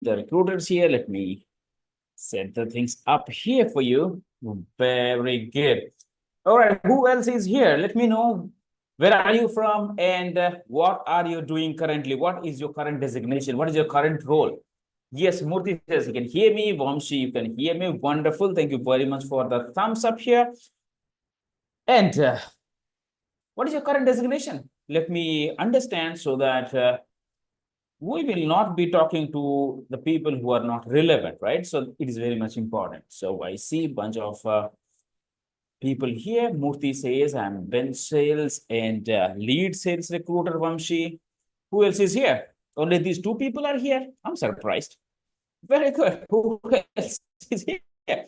the recruiters here. Let me set the things up here for you. Very good. All right, who else is here? Let me know where are you from and what are you doing currently? What is your current designation? What is your current role? Yes, Murthy says you can hear me. Vamshi, you can hear me. Wonderful. Thank you very much for the thumbs up here. And what is your current designation? Let me understand so that we will not be talking to the people who are not relevant, right? So it is very much important. So I see a bunch of people here. Murthy says I'm bench sales and lead sales recruiter Vamshi. Who else is here? Only these two people are here. I'm surprised. Very good. Who else is here?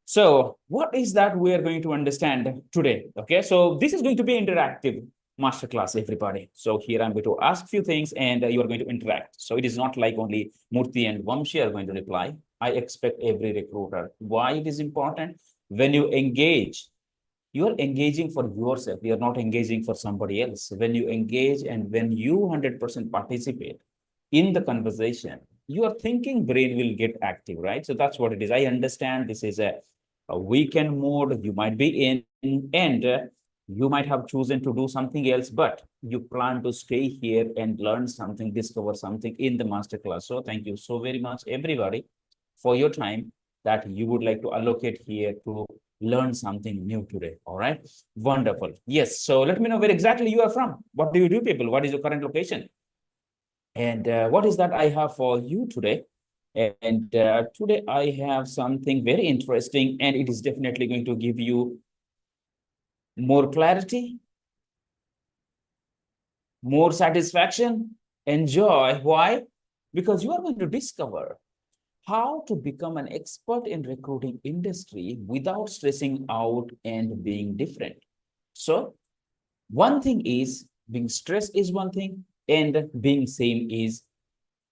So what is that we are going to understand today? Okay, so this is going to be interactive masterclass, everybody. So here I'm going to ask a few things and you are going to interact. So it is not like only Murthy and Vamshi are going to reply. I expect every recruiter. Why it is important? When you engage, you are engaging for yourself. You are not engaging for somebody else. When you engage and when you 100% participate in the conversation, your thinking brain will get active, right? So that's what it is. I understand this is a weekend mode you might be in, and you might have chosen to do something else, but you plan to stay here and learn something, discover something in the masterclass. So thank you so very much, everybody, for your time that you would like to allocate here to learn something new today. All right. Wonderful. Yes. So let me know where exactly you are from. What do you do, people? What is your current location? And what is that I have for you today? And today I have something very interesting, and it is definitely going to give you more clarity, more satisfaction, enjoy. Why? Because you are going to discover how to become an expert in recruiting industry without stressing out and being different. So one thing is being stressed is one thing, and being same is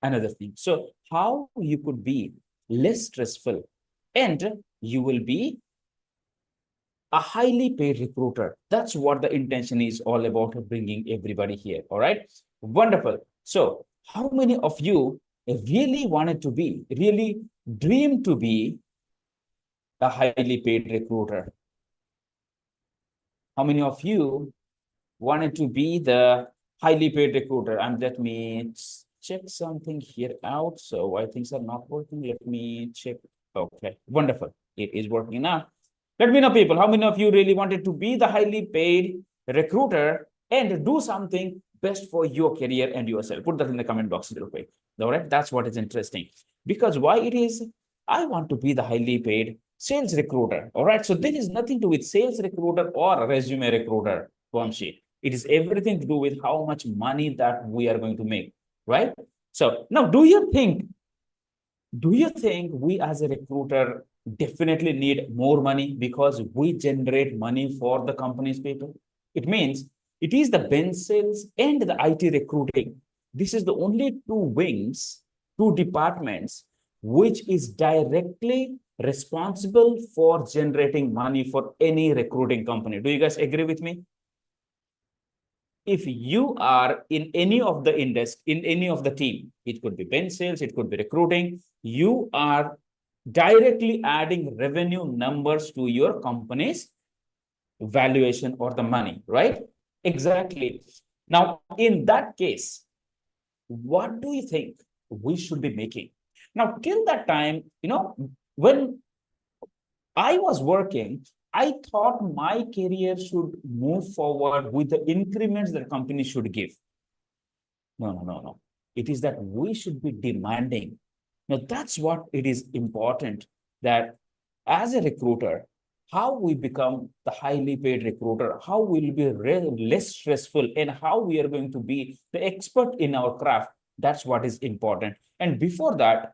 another thing. So how you could be less stressful and you will be a highly paid recruiter. That's what the intention is all about, bringing everybody here. All right. Wonderful. So how many of you really wanted to be, really dream to be a highly paid recruiter? How many of you wanted to be the highly paid recruiter? And let me check something here out. So why things are not working? Let me check. Okay, wonderful. It is working now. Let me know, people, how many of you really wanted to be the highly paid recruiter and do something best for your career and yourself? Put that in the comment box real quick. All right, that's what is interesting. Because why it is, I want to be the highly paid sales recruiter. All right, so there is nothing to do with sales recruiter or resume recruiter, Vamshi. It is everything to do with how much money that we are going to make, right? So now, do you think we as a recruiter definitely need more money because we generate money for the company's people? It means it is the bench sales and the IT recruiting. This is the only two wings, two departments, which is directly responsible for generating money for any recruiting company. Do you guys agree with me? If you are in any of the industry, in any of the team, it could be bench sales, it could be recruiting, you are directly adding revenue numbers to your company's valuation or the money, right? Exactly. Now, in that case, what do you think we should be making? Now, till that time, when I was working, I thought my career should move forward with the increments that company should give. No, no, no, no. It is that we should be demanding. Now, that's what it is important that as a recruiter, how we become the highly paid recruiter, how we'll be less stressful, and how we are going to be the expert in our craft. That's what is important. And before that,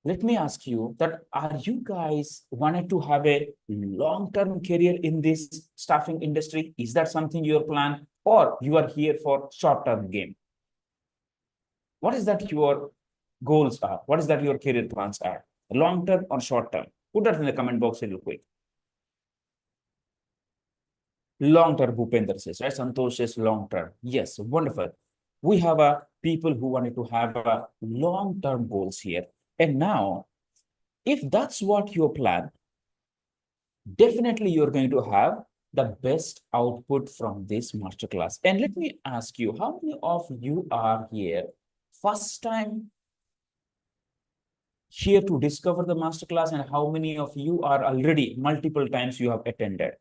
let me ask you that are you guys wanted to have a long-term career in this staffing industry? Is that something your plan, or you are here for short-term game? What is that your goals are? What is that your career plans are? Long-term or short-term? Put that in the comment box real quick. Long-term, Bhupender says, right? Santosh says long-term. Yes, wonderful. We have people who wanted to have long-term goals here. And now, if that's what your plan, definitely you're going to have the best output from this masterclass. And let me ask you, how many of you are here first time here to discover the masterclass, and how many of you are already multiple times you have attended?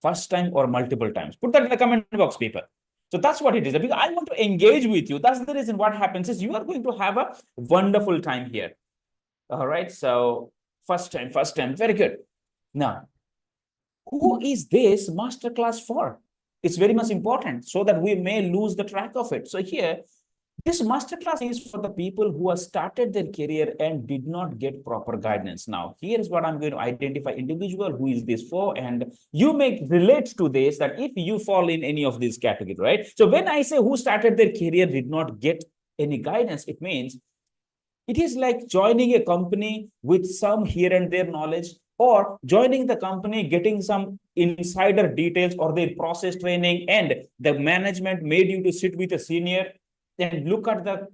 First time or multiple times? Put that in the comment box, people. So that's what it is. Because I want to engage with you. That's the reason. What happens is you are going to have a wonderful time here. All right. So first time. Very good. Now, who is this masterclass for? It's very much important so that we may lose the track of it. So here, this masterclass is for the people who have started their career and did not get proper guidance. Now, here's what I'm going to identify individual who is this for, and you may relate to this that if you fall in any of these categories, right? So when I say who started their career did not get any guidance, it means it is like joining a company with some here and there knowledge, or joining the company, getting some insider details or their process training, and the management made you to sit with a senior and look at the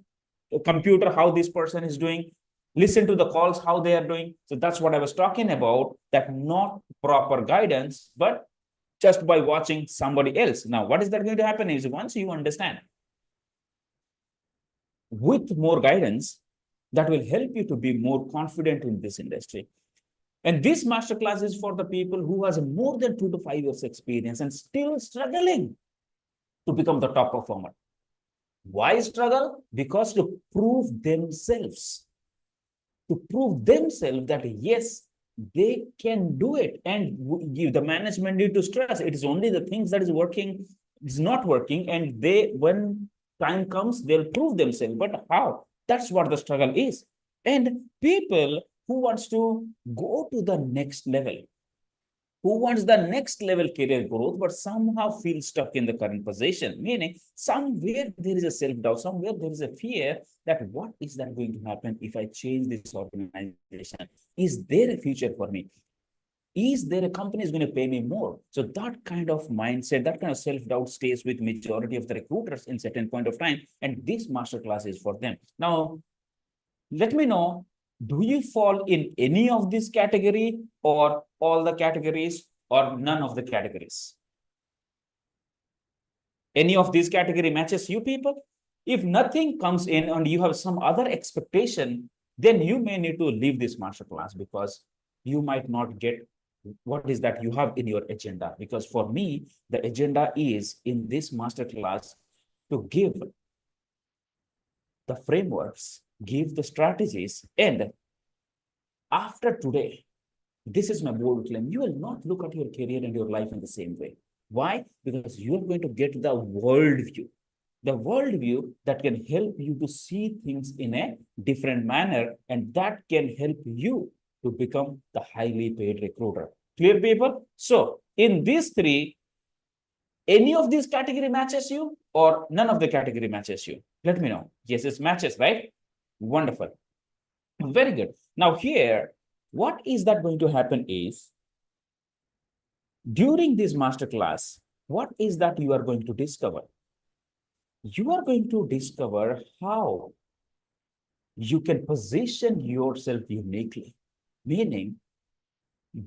computer, how this person is doing, listen to the calls, how they are doing. So that's what I was talking about, that not proper guidance, but just by watching somebody else. Now, what is that going to happen is once you understand with more guidance, that will help you to be more confident in this industry. And this masterclass is for the people who has more than 2 to 5 years experience and still struggling to become the top performer. Why struggle? Because to prove themselves that yes, they can do it, and give the management need to stress. It is only the things that is working is not working, and they, when time comes, they'll prove themselves. But how? That's what the struggle is. And people who wants to go to the next level, who wants the next level career growth, but somehow feel stuck in the current position, meaning somewhere there is a self-doubt, somewhere there is a fear that what is that going to happen if I change this organization? Is there a future for me? Is there a company is going to pay me more? So that kind of mindset, that kind of self-doubt stays with majority of the recruiters in certain point of time. And this masterclass is for them. Now, let me know, do you fall in any of this category, or all the categories, or none of the categories? Any of these category matches you, people? If nothing comes in and you have some other expectation, then you may need to leave this masterclass, because you might not get what is that you have in your agenda. Because for me, the agenda is in this masterclass to give the frameworks, give the strategies, and after today, this is my bold claim, you will not look at your career and your life in the same way. Why? Because you are going to get the worldview that can help you to see things in a different manner, and that can help you to become the highly paid recruiter. Clear, people? So in these three, any of these category matches you, or none of the category matches you? Let me know. Yes, it matches, right? Wonderful. Very good. Now here, what is that going to happen is, during this masterclass, what is that you are going to discover? You are going to discover how you can position yourself uniquely, meaning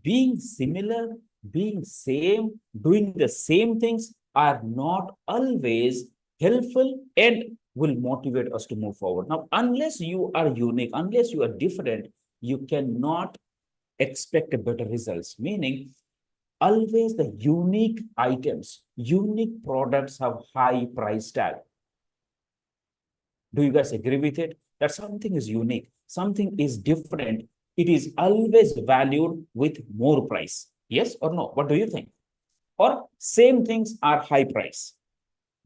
being similar, being same, doing the same things are not always helpful and will motivate us to move forward. Now, unless you are unique, unless you are different, you cannot expect better results, meaning always the unique items, unique products have high price tag. Do you guys agree with it? That something is unique, something is different, it is always valued with more price. Yes or no? What do you think? Or same things are high price?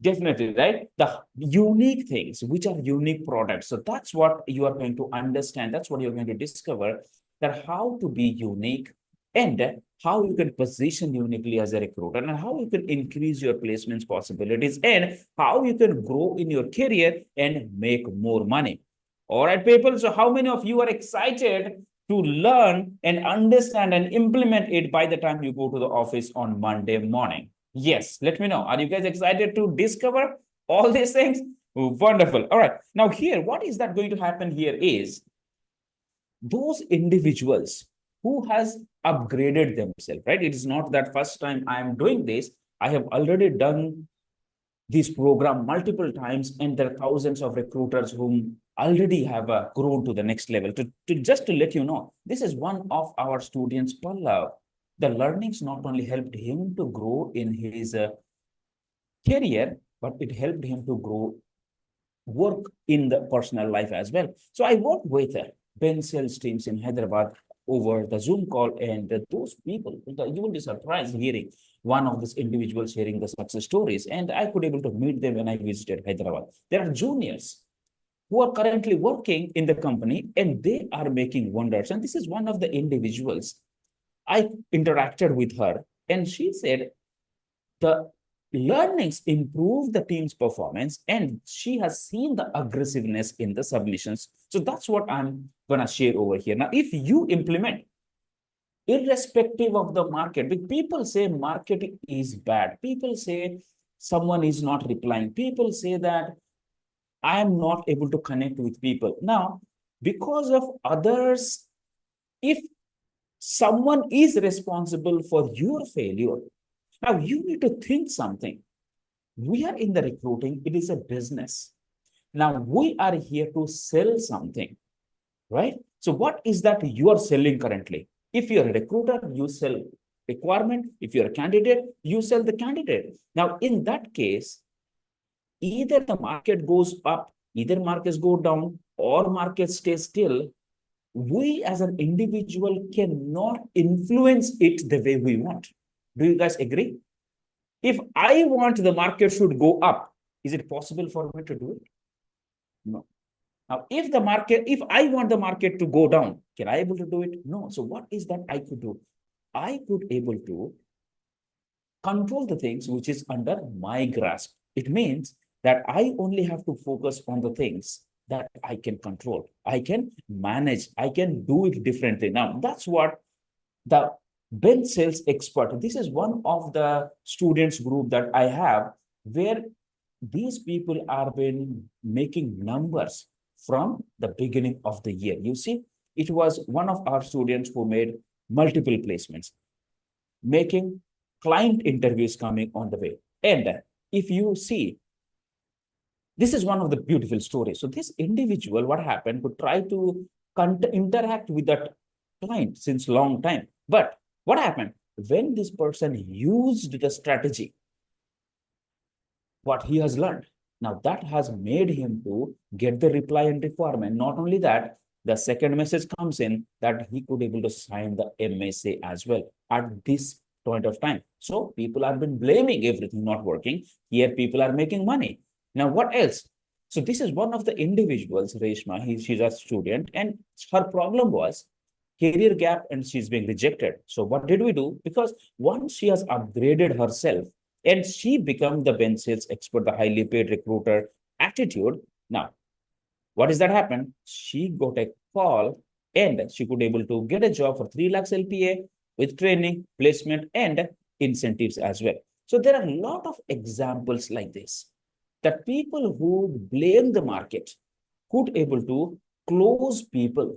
Definitely, right? The unique things, which are unique products. So that's what you are going to understand. That's what you're going to discover, that how to be unique, and how you can position uniquely as a recruiter, and how you can increase your placements possibilities, and how you can grow in your career and make more money. All right, people. So how many of you are excited to learn and understand and implement it by the time you go to the office on Monday morning? Yes, let me know. Are you guys excited to discover all these things? Wonderful. All right. Now here, what is that going to happen here is those individuals who has upgraded themselves, right? It is not that first time I am doing this. I have already done this program multiple times, and there are thousands of recruiters whom already have grown to the next level. To let you know, this is one of our students, Pallav. The learnings not only helped him to grow in his career, but it helped him to grow work in the personal life as well. So I worked with Ben sales teams in Hyderabad over the Zoom call, and those people, you will be surprised hearing one of these individuals sharing the success stories. And I could able to meet them when I visited Hyderabad. There are juniors who are currently working in the company, and they are making wonders. And this is one of the individuals. I interacted with her, and she said the learnings improve the team's performance, and she has seen the aggressiveness in the submissions. So that's what I'm going to share over here. Now, if you implement, irrespective of the market, people say market is bad, people say someone is not replying, people say that I am not able to connect with people. Now, because of others, if someone is responsible for your failure, now you need to think something. We are in the recruiting, it is a business. Now we are here to sell something, right? So what is that you are selling currently? If you're a recruiter, you sell requirement. If you're a candidate, you sell the candidate. Now, in that case, either the market goes up, either markets go down, or markets stay still. We as an individual cannot influence it the way we want. Do you guys agree? If I want the market should go up, is it possible for me to do it? No. Now, if I want the market to go down, can I able to do it? No. So what is that I could do? I could able to control the things which is under my grasp. It means that I only have to focus on the things that I can control. I can manage. I can do it differently. Now, that's what the Ben sales expert. This is one of the students group that I have, where these people are been making numbers from the beginning of the year. You see, it was one of our students who made multiple placements, making client interviews coming on the way. And if you see, this is one of the beautiful stories. So this individual, what happened, could try to interact with that client since long time. But what happened? When this person used the strategy, what he has learned, now that has made him to get the reply and requirement. Not only that, the second message comes in that he could able to sign the MSA as well at this point of time. So people have been blaming everything not working. Here people are making money. Now what else? So this is one of the individuals, Reshma. She's a student, and her problem was career gap, and she's being rejected. So what did we do? Because once she has upgraded herself and she become the bench sales expert, the highly paid recruiter attitude. Now, what does that happen? She got a call, and she could able to get a job for 3 lakhs LPA with training, placement, and incentives as well. So there are a lot of examples like this, that people who blame the market could able to close people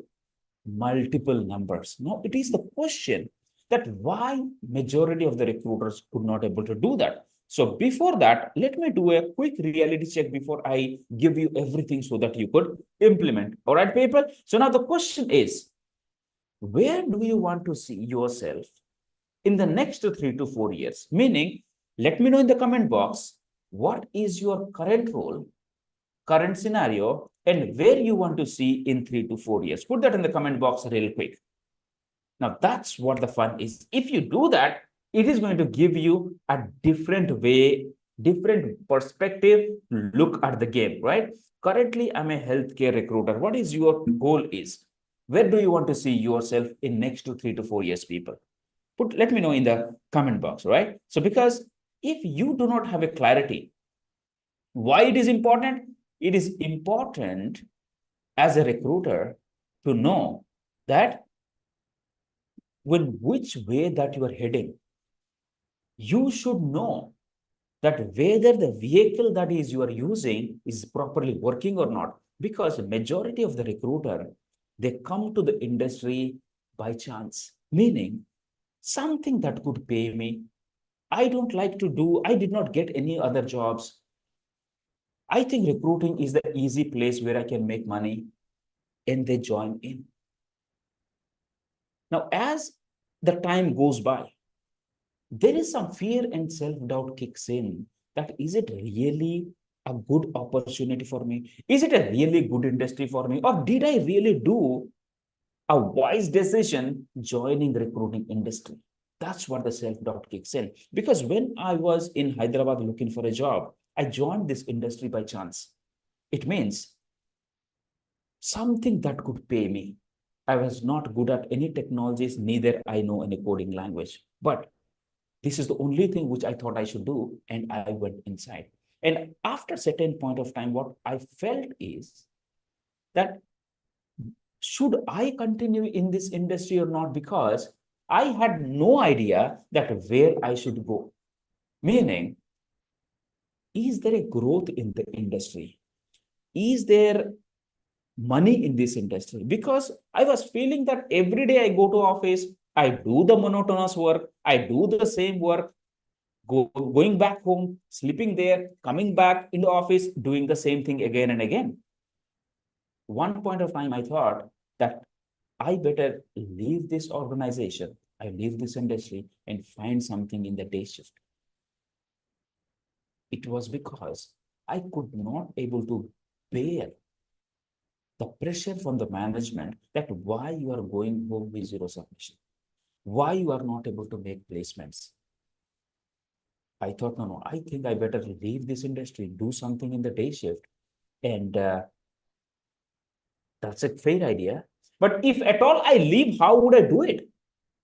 multiple numbers. Now, it is the question that why majority of the recruiters could not able to do that. So before that, let me do a quick reality check before I give you everything so that you could implement. All right, people. So now the question is, where do you want to see yourself in the next 3 to 4 years? Meaning, let me know in the comment box, what is your current role, current scenario, and where you want to see in 3 to 4 years. Put that in the comment box real quick. Now, that's what the fun is. If you do that, it is going to give you a different way, different perspective to look at the game, right? Currently, I'm a healthcare recruiter. What is your goal is? Where do you want to see yourself in next to 3 to 4 years, people? Let me know in the comment box, right? So because if you do not have a clarity, why it is important? It is important as a recruiter to know that when which way that you are heading, you should know that whether the vehicle that is you are using is properly working or not. Because majority of the recruiter, they come to the industry by chance, meaning something that could pay me. I don't like to do, I did not get any other jobs. I think recruiting is the easy place where I can make money, and they join in. Now, as the time goes by, there is some fear and self-doubt kicks in that is it really a good opportunity for me? Is it a really good industry for me? Or did I really do a wise decision joining recruiting industry? That's what the self-doubt kicks in. Because when I was in Hyderabad looking for a job, I joined this industry by chance. It means something that could pay me. I was not good at any technologies, neither I know any coding language. But this is the only thing which I thought I should do, and I went inside. And after a certain point of time, what I felt is that should I continue in this industry or not? Because I had no idea that where I should go. Meaning, is there a growth in the industry? Is there money in this industry? Because I was feeling that every day I go to office, I do the monotonous work, I do the same work, going back home, sleeping there, coming back in the office, doing the same thing again and again. One point of time, I thought that I better leave this organization, I leave this industry and find something in the day shift. It was because I could not able to bear the pressure from the management that why you are going home with zero submission, why you are not able to make placements. I thought, no, I think I better leave this industry, do something in the day shift. And that's a fair idea. But if at all I leave, how would I do it?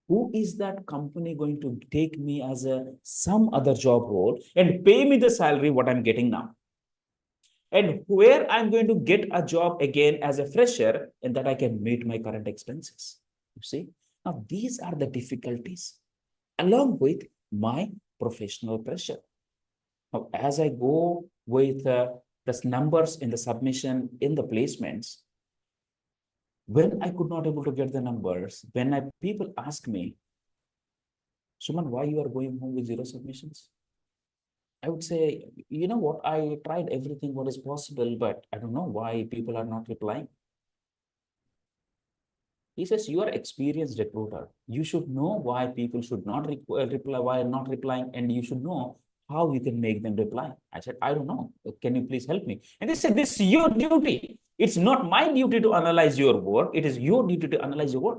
Who is that company going to take me as some other job role and pay me the salary what I'm getting now? And where I'm going to get a job again as a fresher and that I can meet my current expenses. You see, now these are the difficulties along with my professional pressure. Now, as I go with the numbers in the submission in the placements, when I could not able to get the numbers, when people ask me, Suman, why you are going home with zero submissions? I would say, you know what, I tried everything what is possible, but I don't know why people are not replying. He says, you are experienced recruiter. You should know why people should not reply, why not replying, and you should know how you can make them reply. I said, I don't know. Can you please help me? And they said, this is your duty. It's not my duty to analyze your work. It is your duty to analyze your work.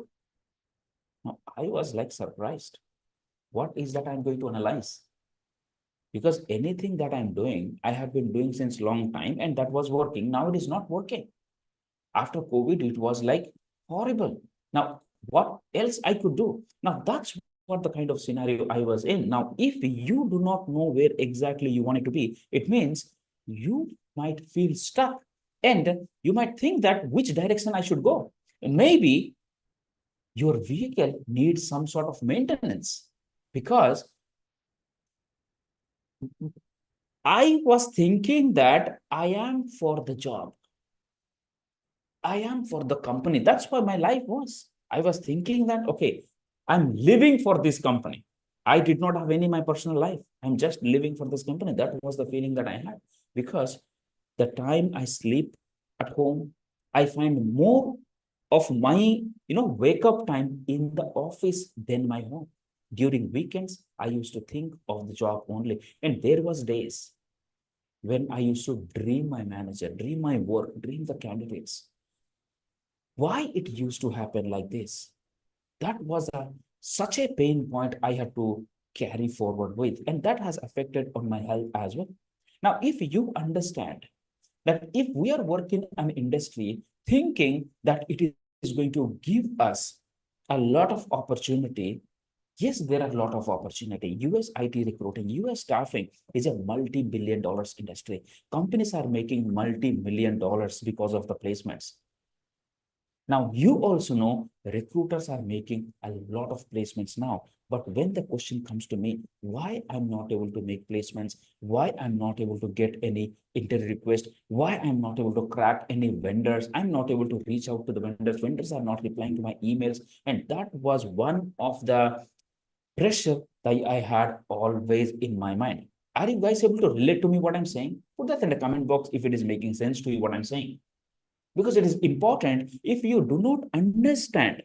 Now, I was like surprised. What is that I'm going to analyze? Because anything that I'm doing, I have been doing since long time, and that was working. Now it is not working. After COVID, it was like horrible. Now, what else I could do? Now, that's what the kind of scenario I was in. Now, if you do not know where exactly you want it to be, it means you might feel stuck and you might think that which direction I should go. And maybe your vehicle needs some sort of maintenance because I was thinking that I am for the job. I am for the company. That's why my life was. I was thinking that, okay, I'm living for this company. I did not have any my personal life. I'm just living for this company. That was the feeling that I had because the time I sleep at home, I find more of my, wake up time in the office than my home. During weekends, I used to think of the job only. And there was days when I used to dream my manager, dream my work, dream the candidates. Why it used to happen like this? That was such a pain point I had to carry forward with, and that has affected on my health as well. Now, if you understand that if we are working in an industry thinking that it is going to give us a lot of opportunity, yes, there are a lot of opportunity. US IT recruiting, US staffing is a multi-billion dollars industry. Companies are making multi-million dollars because of the placements. Now, you also know recruiters are making a lot of placements now But when the question comes to me, why I'm not able to make placements, why I'm not able to get any interview request, why I'm not able to crack any vendors, I'm not able to reach out to the vendors, vendors are not replying to my emails. And that was one of the pressure that I had always in my mind. Are you guys able to relate to me what I'm saying? Put that in the comment box if it is making sense to you what I'm saying. Because it is important. If you do not understand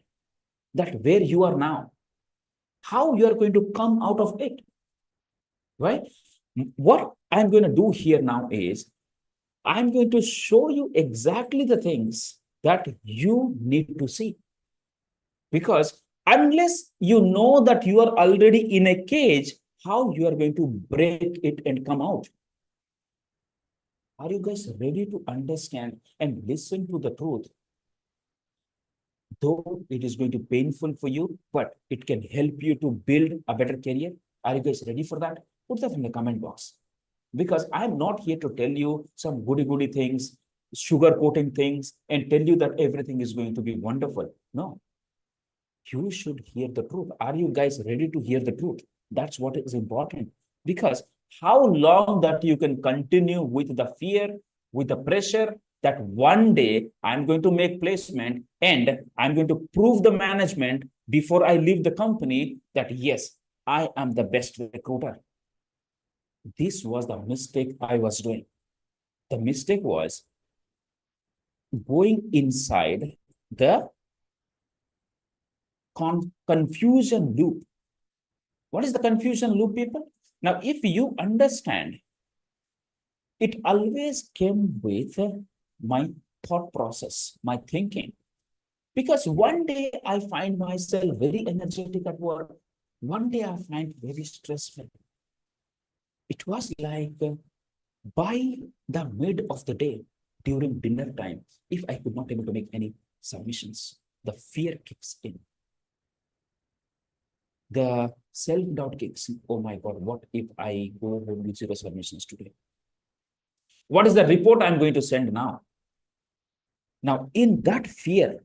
that where you are now, how you are going to come out of it, right? What I'm going to do here now is I'm going to show you exactly the things that you need to see. Because unless you know that you are already in a cage, how you are going to break it and come out? Are you guys ready to understand and listen to the truth? Though it is going to be painful for you, but it can help you to build a better career. Are you guys ready for that? Put that in the comment box. Because I'm not here to tell you some goody things, sugar coating things, and tell you that everything is going to be wonderful. No, you should hear the truth. Are you guys ready to hear the truth? That's what is important. Because how long that you can continue with the fear, with the pressure that one day I'm going to make placement and I'm going to prove the management before I leave the company that yes, I am the best recruiter. This was the mistake I was doing. The mistake was going inside the confusion loop. What is the confusion loop, people? Now, if you understand, it always came with my thought process, my thinking. Because one day I find myself very energetic at work. One day I find very stressful. It was like by the mid of the day, during dinner time, if I could not able to make any submissions, the fear kicks in. The self-doubt kicks in. Oh my God, what if I go home with zero submissions today? What is the report I'm going to send now? Now, in that fear,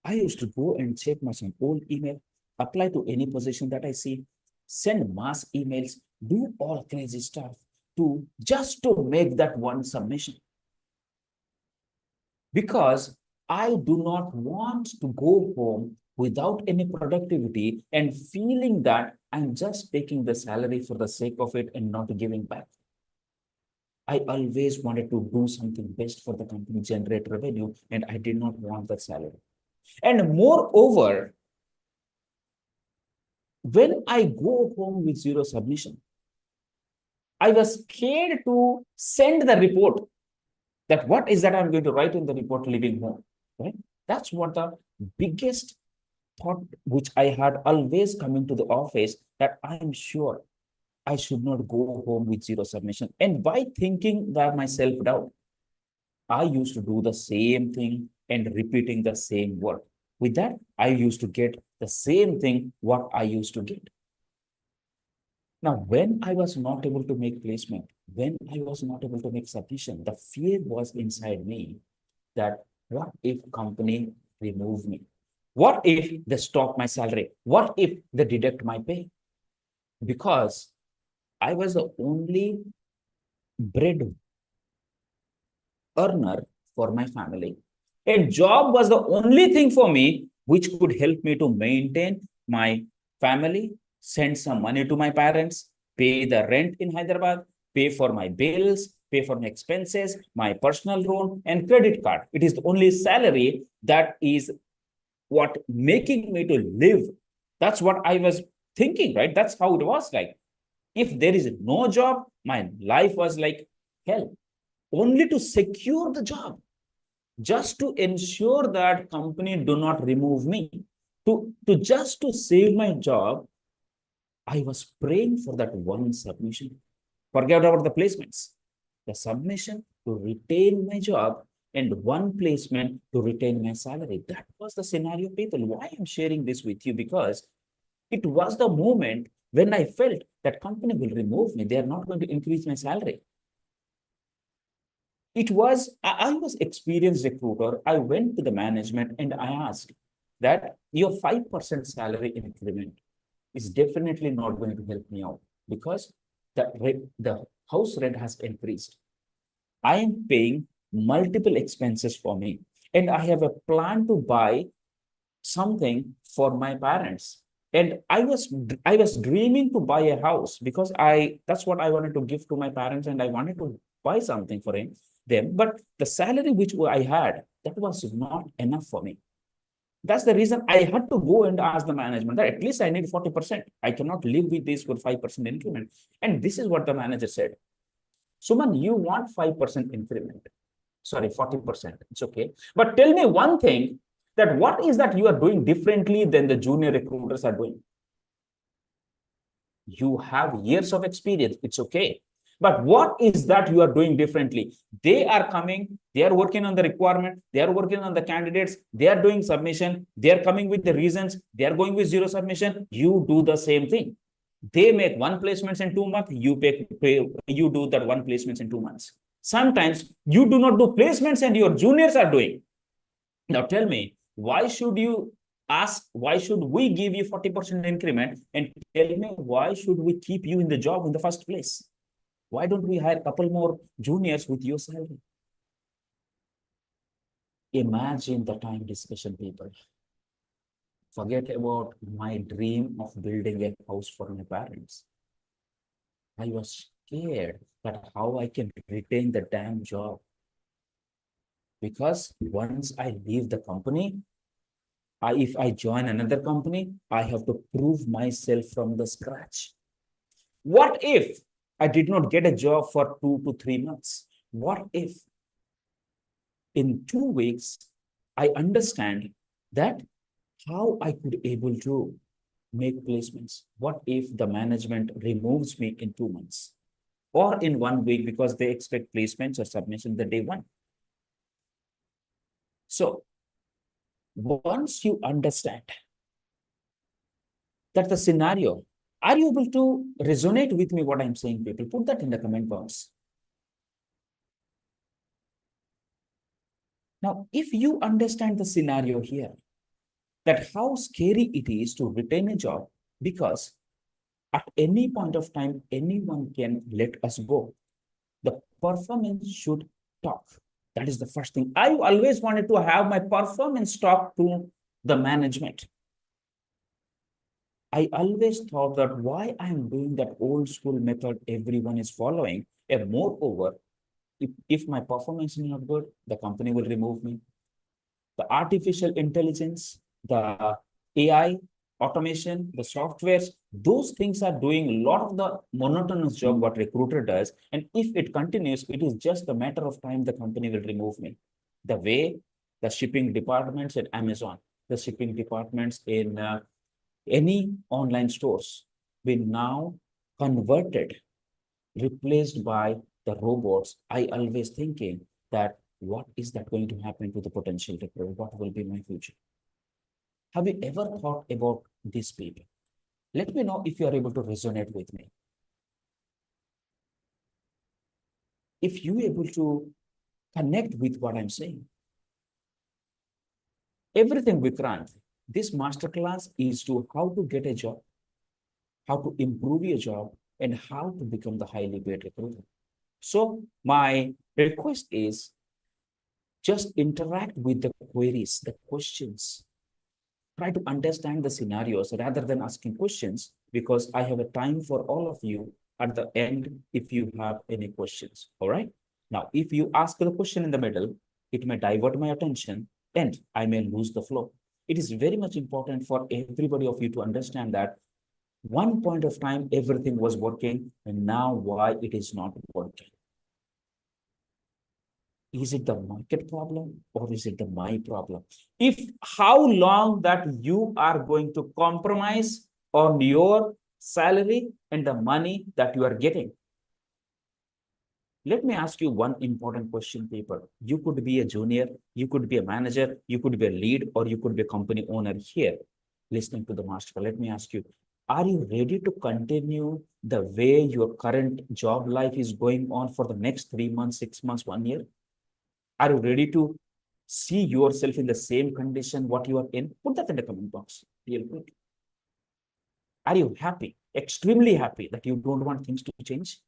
I used to go and check my some old email, apply to any position that I see, send mass emails, do all crazy stuff to just to make that one submission. Because I do not want to go home without any productivity and feeling that I'm just taking the salary for the sake of it and not giving back. I always wanted to do something best for the company, generate revenue, and I did not want that salary. And moreover, when I go home with zero submission, I was scared to send the report. That what is that I'm going to write in the report leaving home, right? That's what the biggest thought which I had always coming to the office, that I'm sure I should not go home with zero submission. And by thinking that my self-doubt, I used to do the same thing and repeating the same work. With that, I used to get the same thing what I used to get. Now, when I was not able to make placement, when I was not able to make submission, the fear was inside me that what if company remove me? What if they stop my salary? What if they deduct my pay? Because I was the only bread earner for my family. And job was the only thing for me which could help me to maintain my family, send some money to my parents, pay the rent in Hyderabad, pay for my bills, pay for my expenses, my personal loan and credit card. It is the only salary that is what making me to live. That's what I was thinking, right? That's how it was like. If there is no job, my life was like hell. Only to secure the job, just to ensure that company do not remove me, to just to save my job, I was praying for that one submission. Forget about the placements. The submission to retain my job and one placement to retain my salary. That was the scenario, people. Why I'm sharing this with you? Because it was the moment when I felt that company will remove me. They are not going to increase my salary. I was experienced recruiter. I went to the management and I asked that your 5% salary increment is definitely not going to help me out because the house rent has increased. I am paying multiple expenses for me, and I have a plan to buy something for my parents. And I was dreaming to buy a house because that's what I wanted to give to my parents, and I wanted to buy something for them. But the salary which I had, that was not enough for me. That's the reason I had to go and ask the management that at least I need 40%. I cannot live with this for 5% increment. And this is what the manager said. Suman, you want 5% increment. Sorry, 40%. It's okay. But tell me one thing, that what is that you are doing differently than the junior recruiters are doing? You have years of experience. It's okay. But what is that you are doing differently? They are coming, they are working on the requirement, they are working on the candidates, they are doing submission, they are coming with the reasons, they are going with zero submission. You do the same thing. They make one placements in 2 months, you do that one placements in 2 months. Sometimes you do not do placements and your juniors are doing. Now tell me, why should we give you 40% increment, and tell me, why should we keep you in the job in the first place? Why don't we hire a couple more juniors with your salary? Imagine the time discussion, people. Forget about my dream of building a house for my parents. I was scared that how I can retain the damn job. Because once I leave the company, if I join another company, I have to prove myself from the scratch. What if I did not get a job for 2 to 3 months? What if in 2 weeks, I understand that how I could able to make placements? What if the management removes me in 2 months or in 1 week because they expect placements or submission the day one? So once you understand that the scenario, are you able to resonate with me what I'm saying, people? Put that in the comment box. Now, if you understand the scenario here, that how scary it is to retain a job, because at any point of time, anyone can let us go. The performance should talk. That is the first thing. I always wanted to have my performance talk to the management. I always thought that why I'm doing that old school method everyone is following. And moreover, if my performance is not good, the company will remove me. The artificial intelligence, the AI, automation, the softwares, those things are doing a lot of the monotonous job what recruiter does. And if it continues, it is just a matter of time the company will remove me. The way the shipping departments at Amazon, the shipping departments in any online stores been now converted, replaced by the robots. I always thinking that what is that going to happen to the potential recruiter? What will be my future? Have you ever thought about these people? Let me know if you are able to resonate with me. If you able to connect with what I'm saying. Everything, Vikrant, this masterclass is to how to get a job, how to improve your job, and how to become the highly paid recruiter. So my request is just interact with the queries, the questions. Try to understand the scenarios rather than asking questions, because I have a time for all of you at the end if you have any questions. All right. Now, if you ask the question in the middle, it may divert my attention and I may lose the flow. It is very much important for everybody of you to understand that one point of time, everything was working, and now why it is not working. Is it the market problem or is it the my problem? If how long that you are going to compromise on your salary and the money that you are getting. Let me ask you one important question, people. You could be a junior, you could be a manager, you could be a lead, or you could be a company owner here listening to the master. Let me ask you, are you ready to continue the way your current job life is going on for the next 3 months, 6 months, 1 year? Are you ready to see yourself in the same condition what you are in? Put that in the comment box real quick. Are you happy, extremely happy that you don't want things to change?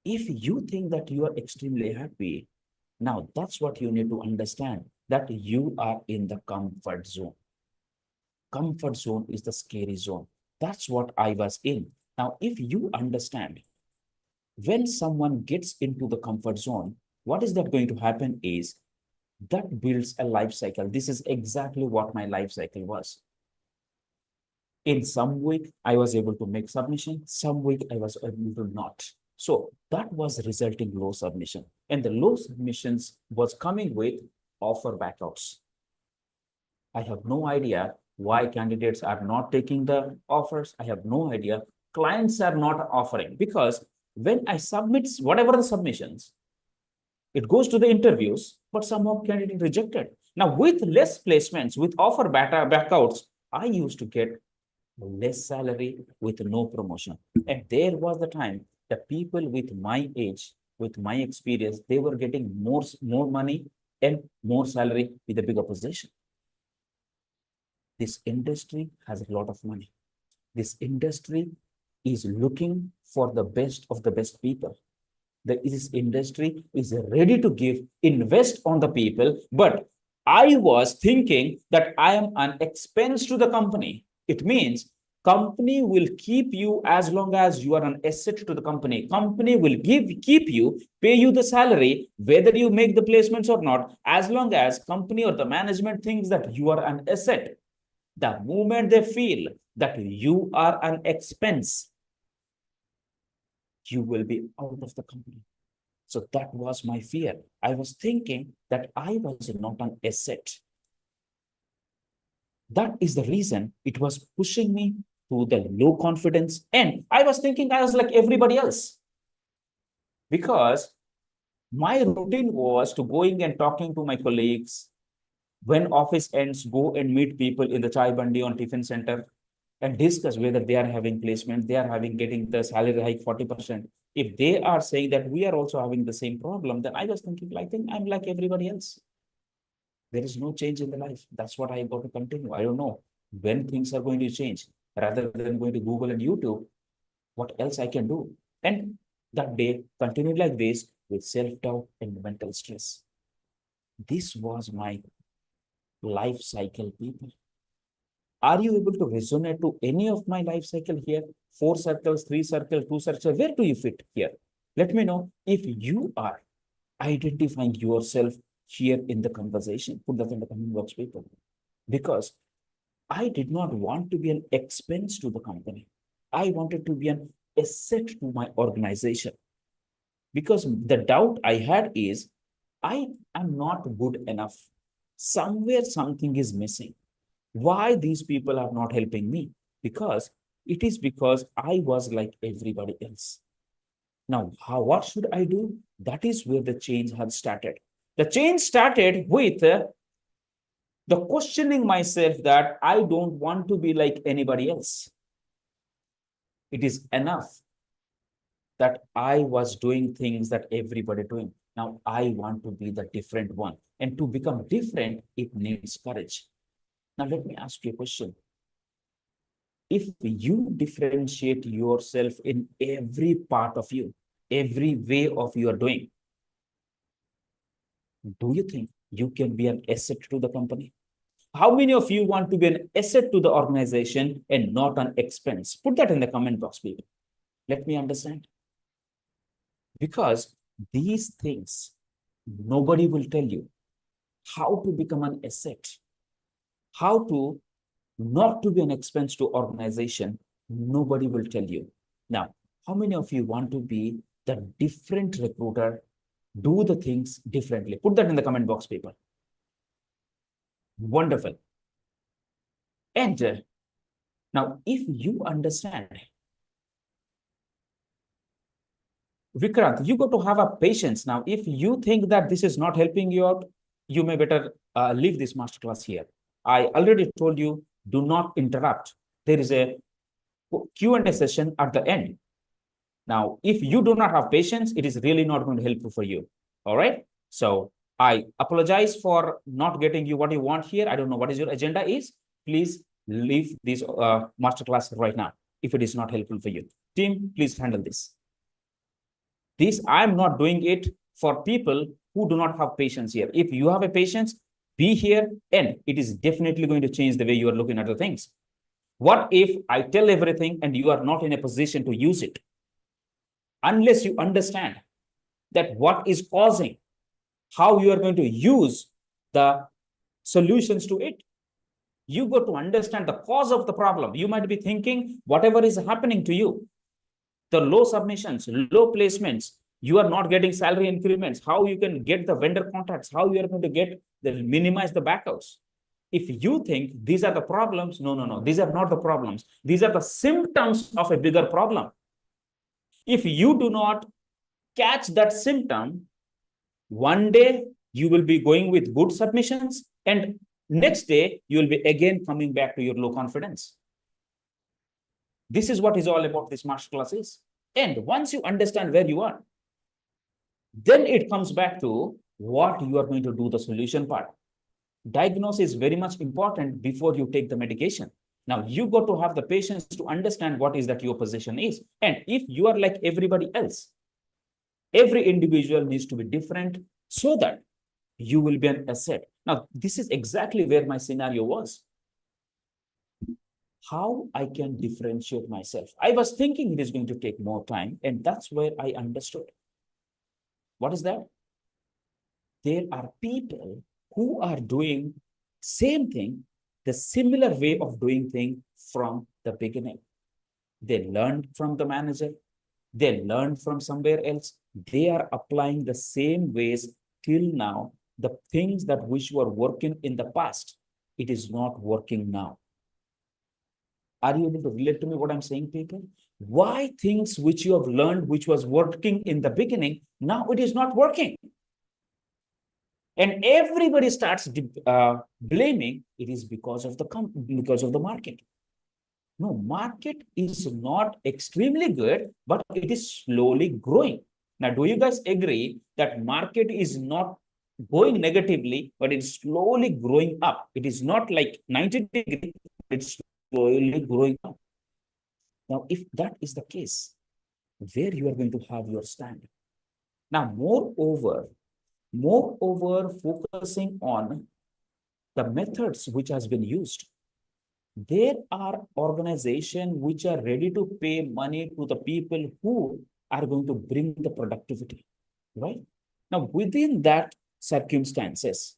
If you think that you are extremely happy, now that's what you need to understand, that you are in the comfort zone. Comfort zone is the scary zone. That's what I was in. Now, if you understand, when someone gets into the comfort zone, what is that going to happen is that builds a life cycle. This is exactly what my life cycle was. In some week, I was able to make submission. Some week, I was able to not. So that was resulting low submission. And the low submissions was coming with offer backouts. I have no idea why candidates are not taking the offers. I have no idea. Clients are not offering, because when I submit whatever the submissions, it goes to the interviews, but somehow candidate rejected. Now, with less placements, with offer backouts, I used to get less salary with no promotion. And there was the time the people with my age, with my experience, they were getting more money and more salary with a bigger position. This industry has a lot of money. This industry is looking for the best of the best people. This industry is ready to invest on the people, but I was thinking that I am an expense to the company. It means company will keep you as long as you are an asset to the company. Company will keep you, pay you the salary, whether you make the placements or not, as long as company or the management thinks that you are an asset. The moment they feel that you are an expense, you will be out of the company. So that was my fear. I was thinking that I was not an asset. That is the reason it was pushing me to the low confidence. And I was thinking I was like everybody else. Because my routine was to going and talking to my colleagues. When office ends, go and meet people in the chai bandi on tiffin center and discuss whether they are having placement, they are getting the salary hike 40%. If they are saying that we are also having the same problem, then I was thinking, I think I'm like everybody else. There is no change in the life. That's what I got to continue. I don't know when things are going to change. Rather than going to Google and YouTube, what else I can do? And that day continued like this with self-doubt and mental stress. This was my life cycle, people. Are you able to resonate to any of my life cycle here? 4 circles, 3 circles, 2 circles, where do you fit here? Let me know if you are identifying yourself here in the conversation. Put that in the comment box, people. Because I did not want to be an expense to the company. I wanted to be an asset to my organization. Because the doubt I had is, I am not good enough. Somewhere something is missing. Why these people are not helping me? Because I was like everybody else. Now, what should I do? That is where the change had started. The change started with the questioning myself that I don't want to be like anybody else. It is enough that I was doing things that everybody doing. Now I want to be the different one. And to become different, it needs courage. Now let me ask you a question. If you differentiate yourself in every part of you, every way of your doing, do you think you can be an asset to the company? How many of you want to be an asset to the organization and not an expense? Put that in the comment box, people. Let me understand. Because these things, nobody will tell you how to become an asset, how to not to be an expense to organization. Nobody will tell you. Now, how many of you want to be the different recruiter, do the things differently? Put that in the comment box, people. Wonderful. And now, if you understand, Vikrant, you got to have a patience. Now, if you think that this is not helping you out, you may better leave this masterclass here. I already told you, do not interrupt. There is a Q&A session at the end. Now, if you do not have patience, it is really not going to help you for you. All right. So I apologize for not getting you what you want here. I don't know what is your agenda is. Please leave this masterclass right now if it is not helpful for you. Team, please handle this. This, I'm not doing it for people who do not have patience here. If you have a patience, be here, and it is definitely going to change the way you are looking at the things. What if I tell everything and you are not in a position to use it? Unless you understand that what is causing, how you are going to use the solutions to it. You got to understand the cause of the problem. You might be thinking whatever is happening to you, the low submissions, low placements, you are not getting salary increments, how you can get the vendor contracts, how you are going to get the minimize the backouts. If you think these are the problems, no, these are not the problems. These are the symptoms of a bigger problem. If you do not catch that symptom, one day you will be going with good submissions, and next day you will be again coming back to your low confidence. This is what is all about this masterclass is. And once you understand where you are, then it comes back to what you are going to do the solution part. Diagnosis is very much important before you take the medication. Now you got to have the patience to understand what is that your position is. And if you are like everybody else, every individual needs to be different so that you will be an asset. Now, this is exactly where my scenario was. How I can differentiate myself. I was thinking it is going to take more time, and that's where I understood. What is that? There are people who are doing same thing, the similar way of doing things from the beginning. They learned from the manager. They learned from somewhere else. They are applying the same ways till now. The things that which were working in the past, it is not working now. Are you able to relate to me what I'm saying, people? Why things which you have learned, which was working in the beginning, now it is not working? And everybody starts blaming it is because of the market. No, market is not extremely good, but it is slowly growing. Now, do you guys agree that market is not going negatively, but it's slowly growing up? It is not like 90 degrees, it's slowly growing up. Now, if that is the case, where you are going to have your stand? Now, moreover, focusing on the methods which has been used. There are organizations which are ready to pay money to the people who are going to bring the productivity, right? Now, within that circumstances,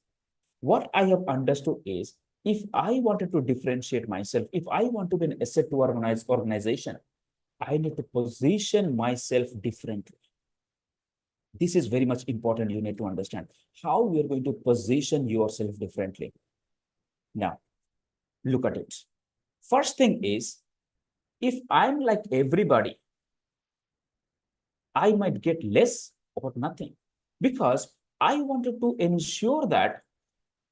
what I have understood is if I wanted to differentiate myself, if I want to be an asset to organization, I need to position myself differently. This is very much important. You need to understand how you're going to position yourself differently. Now, look at it. First thing is, if I'm like everybody, I might get less or nothing because I wanted to ensure that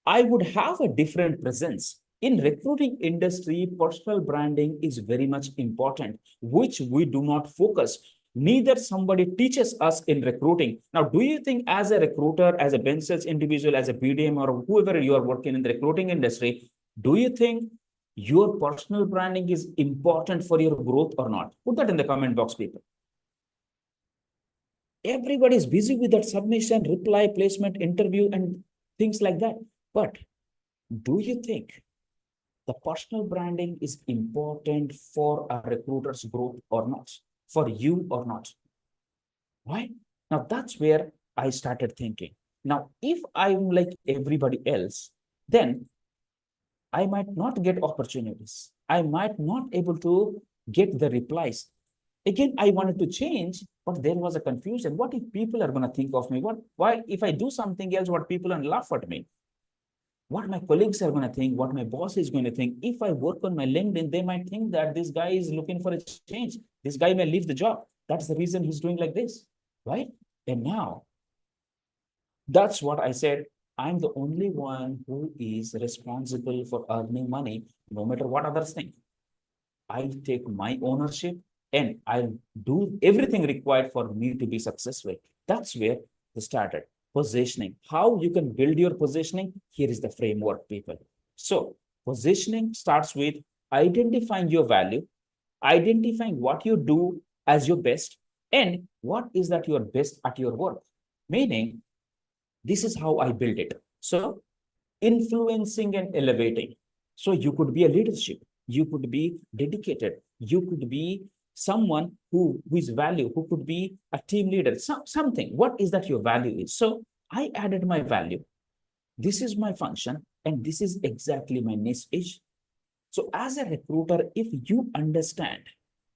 I would have a different presence. In recruiting industry, personal branding is very much important, which we do not focus. Neither somebody teaches us in recruiting. Now, do you think as a recruiter, as a bench sales individual, as a BDM or whoever you are working in the recruiting industry, do you think your personal branding is important for your growth or not? Put that in the comment box, people. Everybody is busy with that submission, reply, placement, interview, and things like that. But do you think the personal branding is important for a recruiter's growth or not? For you or not? Right? Now, that's where I started thinking. Now, if I'm like everybody else, then I might not get opportunities. I might not able to get the replies. Again, I wanted to change, but there was a confusion. What if people are going to think of me? Why, if I do something else, what people are laugh at me? What my colleagues are going to think, what my boss is going to think. If I work on my LinkedIn, they might think that this guy is looking for a change. This guy may leave the job. That's the reason he's doing like this, right? And now, that's what I said. I'm the only one who is responsible for earning money, no matter what others think. I take my ownership and I'll do everything required for me to be successful. That's where it started. positioning. How you can build your positioning? Here is the framework, people. So positioning starts with identifying your value, identifying what you do as your best, and what is that you're best at your work. Meaning, this is how I build it. So influencing and elevating. So you could be a leadership, you could be dedicated, you could be someone who is value, who could be a team leader, something. What is that your value is? So I added my value. This is my function, and this is exactly my niche is. So as a recruiter, if you understand,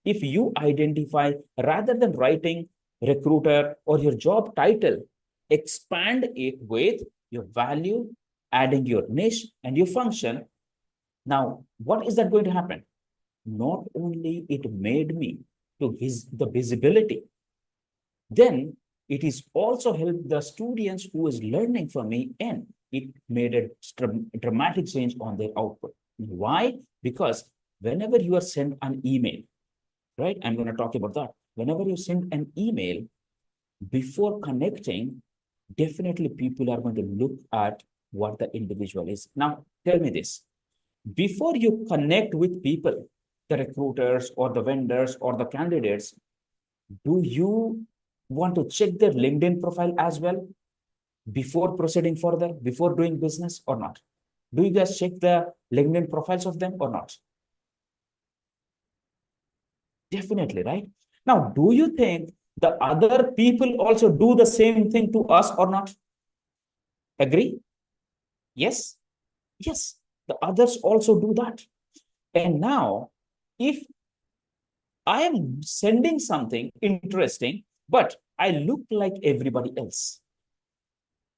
if you identify, rather than writing recruiter or your job title, expand it with your value, adding your niche and your function. Now, what is that going to happen? Not only it made me to the visibility, then it is also helped the students who is learning from me, and it made a dramatic change on their output. Why? Because whenever you are sent an email, right? I'm going to talk about that. Whenever you send an email, before connecting, definitely people are going to look at what the individual is. Now, tell me this. Before you connect with people, the recruiters or the vendors or the candidates, do you want to check their LinkedIn profile as well before proceeding further, before doing business or not? Do you guys check the LinkedIn profiles of them or not? Definitely, right? Now, do you think the other people also do the same thing to us or not? Agree? Yes? Yes. The others also do that. And now, if I am sending something interesting, but I look like everybody else,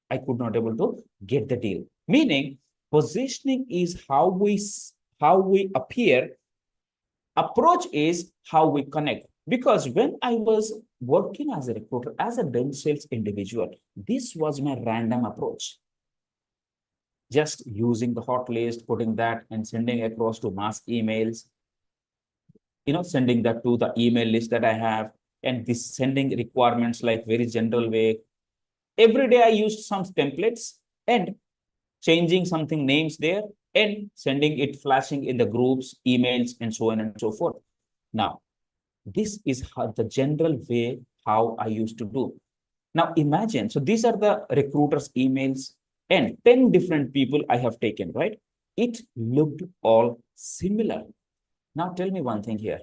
I could not able to get the deal. Meaning, positioning is how we appear. Approach is how we connect. Because when I was working as a recruiter, as a bench sales individual, this was my random approach. Just using the hot list, putting that and sending across to mass emails, sending that to the email list that I have, and this sending requirements like very general way. Every day I used some templates and changing something names there and sending it, flashing in the groups, emails, and so on and so forth. Now, this is the general way how I used to do. Now imagine, so these are the recruiters' emails and 10 different people I have taken, right? It looked all similar. Now tell me one thing here.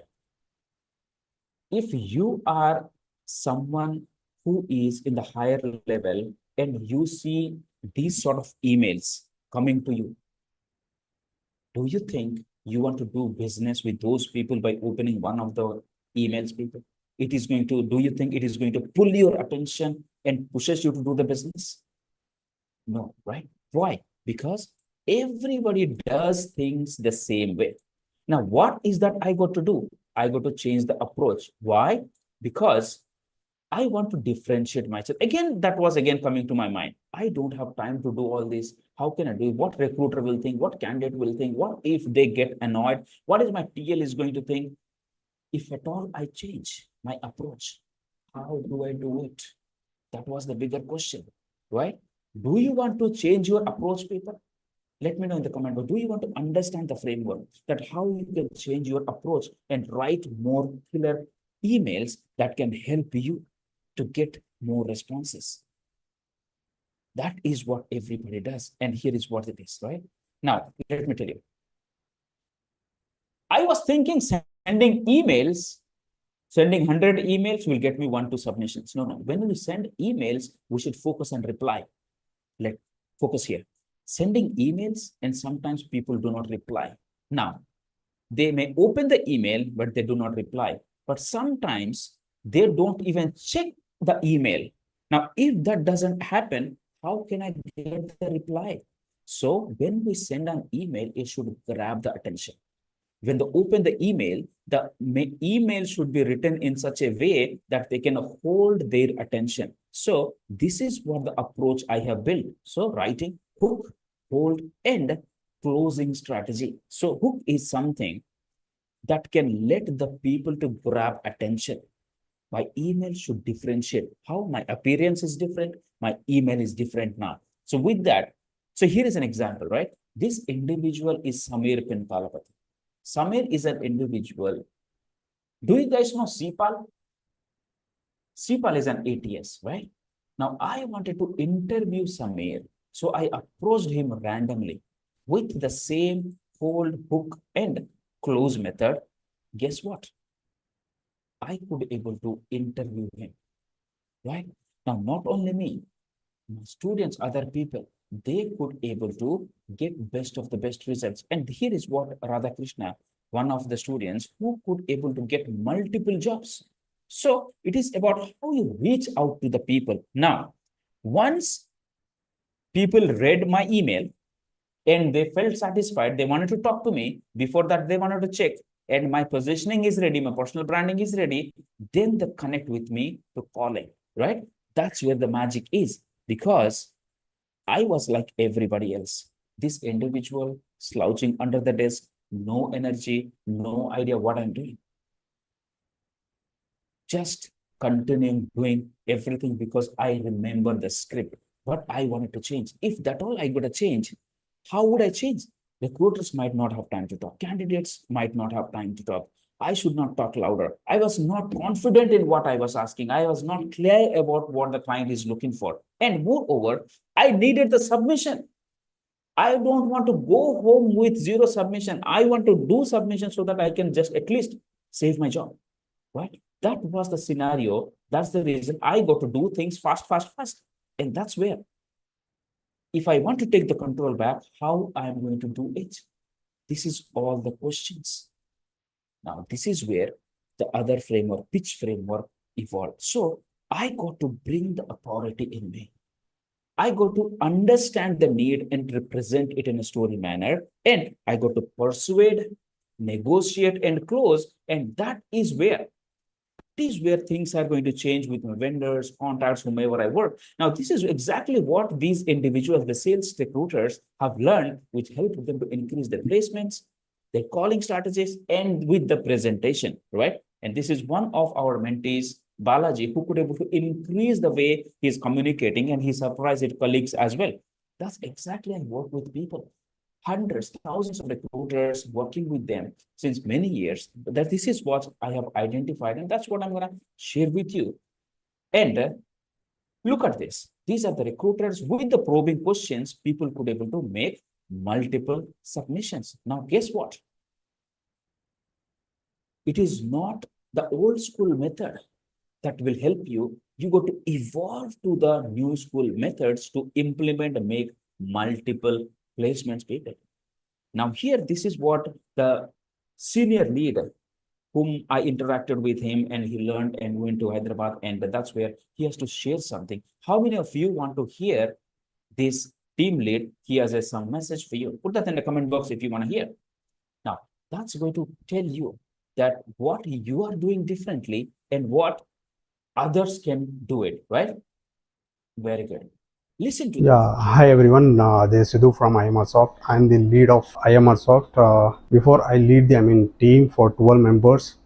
If you are someone who is in the higher level and you see these sort of emails coming to you, do you think you want to do business with those people by opening one of the emails, people? It is going to, do you think it is going to pull your attention and pushes you to do the business? No, right? Why? Because everybody does things the same way. Now, what is that I got to do? I got to change the approach. Why? Because I want to differentiate myself. Again, that was again coming to my mind. I don't have time to do all this. How can I do it? What recruiter will think? What candidate will think? What if they get annoyed? What is my TL is going to think? If at all I change my approach, how do I do it? That was the bigger question, right? Do you want to change your approach, people? Let me know in the comment box. Do you want to understand the framework that how you can change your approach and write more killer emails that can help you to get more responses? That is what everybody does. And here is what it is, right? Now, let me tell you. I was thinking sending emails, sending 100 emails will get me 1-2 submissions. No. When we send emails, we should focus on reply. Let's focus here. Sending emails, and sometimes people do not reply. Now, they may open the email, but they do not reply. But sometimes they don't even check the email. Now, if that doesn't happen, how can I get the reply? So when we send an email, it should grab the attention. When they open the email should be written in such a way that they can hold their attention. So this is what the approach I have built. So writing, hook, hold, and closing strategy. So hook is something that can let the people to grab attention. My email should differentiate how my appearance is different, my email is different now. So with that, so here is an example, right? This individual is Samir Pinkalapati. Samir is an individual. Do you guys know CPAL? CPAL is an ATS, right? Now I wanted to interview Samir. So I approached him randomly with the same hold, hook, and close method. Guess what? I could able to interview him, right? Now, not only me, my students, other people, they could able to get best of the best results. And here is what Radhakrishna, one of the students who could able to get multiple jobs. So it is about how you reach out to the people. Now, once people read my email and they felt satisfied, they wanted to talk to me. Before that, they wanted to check and my positioning is ready, my personal branding is ready, then they connect with me to calling, right? That's where the magic is, because I was like everybody else. This individual slouching under the desk, no energy, no idea what I'm doing. Just continuing doing everything because I remember the script, but I wanted to change. If that all I got to change, how would I change? Recruiters might not have time to talk. Candidates might not have time to talk. I should not talk louder. I was not confident in what I was asking. I was not clear about what the client is looking for. And moreover, I needed the submission. I don't want to go home with zero submission. I want to do submission so that I can just at least save my job, right? That was the scenario. That's the reason I got to do things fast, fast, fast. And that's where, if I want to take the control back, how I'm going to do it? This is all the questions. Now, this is where the other framework, pitch framework, evolved. So I got to bring the authority in me. I got to understand the need and represent it in a story manner. And I got to persuade, negotiate, and close. And that is where things are going to change with my vendors, contacts, whomever I work. Now, this is exactly what these individuals, the sales recruiters, have learned, which helped them to increase their placements, their calling strategies, and with the presentation, right? And this is one of our mentees, Balaji, who could able to increase the way he's communicating, and he surprised his colleagues as well. That's exactly I work with people, hundreds, thousands of recruiters working with them since many years. That this is what I have identified, and that's what I'm going to share with you. And look at this. These are the recruiters with the probing questions. People could able to make multiple submissions. Now, guess what? It is not the old school method that will help you. You got to evolve to the new school methods to implement and make multiple placements, people. Now, here, this is what the senior leader whom I interacted with him and he learned and went to Hyderabad, and that's where he has to share something. How many of you want to hear this team lead? He has some message for you. Put that in the comment box if you want to hear. Now, that's going to tell you that what you are doing differently and what others can do it, right? Very good. Listen to Yeah, hi everyone. This is Sidhu from IMRsoft. I'm the lead of IMRsoft. Before I lead the team for 12 members.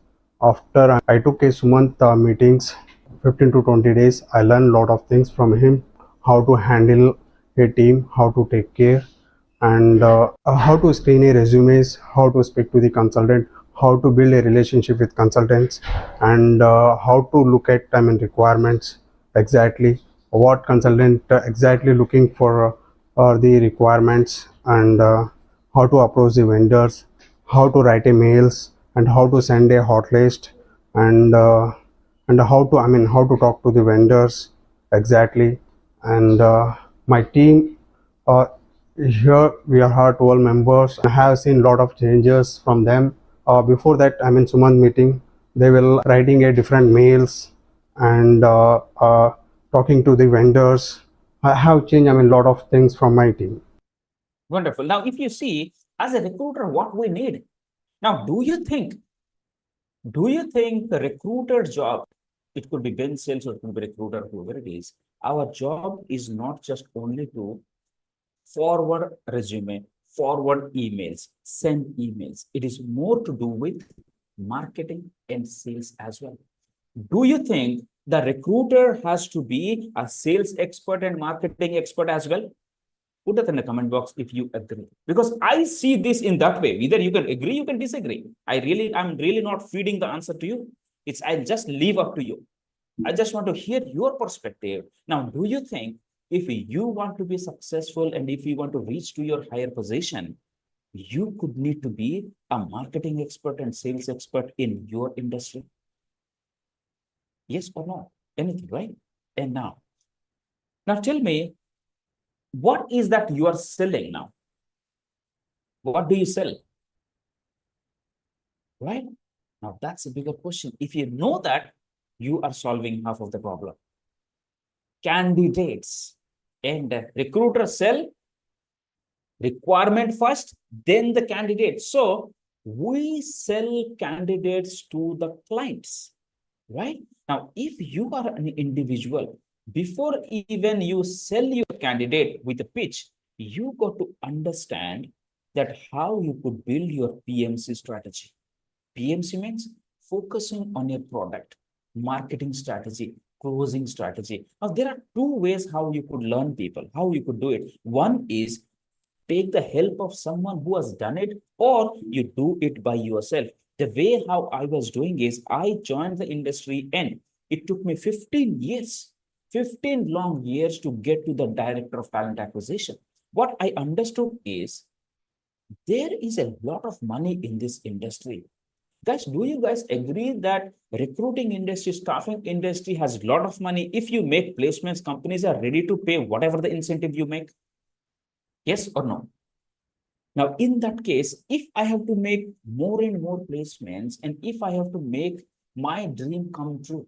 After I took a Sumant meetings, 15 to 20 days, I learned a lot of things from him: how to handle a team, how to take care, and how to screen a resumes, how to speak to the consultant, how to build a relationship with consultants, and how to look at requirements exactly what consultant exactly looking for the requirements, and how to approach the vendors, how to write a mails, and how to send a hot list, and how to how to talk to the vendors exactly. And my team, uh, here we are 12 members. I have seen a lot of changes from them. Before that, Sumant meeting, they will writing a different mails, and talking to the vendors. I have changed a lot of things from my team. wonderful. Now, if you see, as a recruiter, what we need. Now, do you think the recruiter job, it could be bench sales or it could be recruiter, whoever it is, our job is not just only to forward resume, forward emails, send emails. It is more to do with marketing and sales as well. Do you think the recruiter has to be a sales expert and marketing expert as well? Put that in the comment box if you agree. Because I see this in that way. Either you can agree, you can disagree. I'm really not feeding the answer to you. I just leave up to you. I just want to hear your perspective. Now, do you think if you want to be successful and if you want to reach to your higher position, you could need to be a marketing expert and sales expert in your industry? Yes or no? Anything, right? And now tell me, what is that you are selling now? What do you sell? Right? Now that's a bigger question. If you know that, you are solving half of the problem. Candidates and recruiters sell requirement first, then the candidate. So we sell candidates to the clients, right? Now, if you are an individual, before even you sell your candidate with a pitch, you got to understand that how you could build your PMC strategy. PMC means focusing on your product, marketing strategy, closing strategy. Now, there are two ways how you could learn people, how you could do it. One is take the help of someone who has done it, or you do it by yourself. The way how I was doing is I joined the industry and it took me 15 years, 15 long years to get to the director of talent acquisition. What I understood is there is a lot of money in this industry. Guys, do you guys agree that recruiting industry, staffing industry has a lot of money? If you make placements, companies are ready to pay whatever the incentive you make. Yes or no? Now, in that case, if I have to make more and more placements, and if I have to make my dream come true,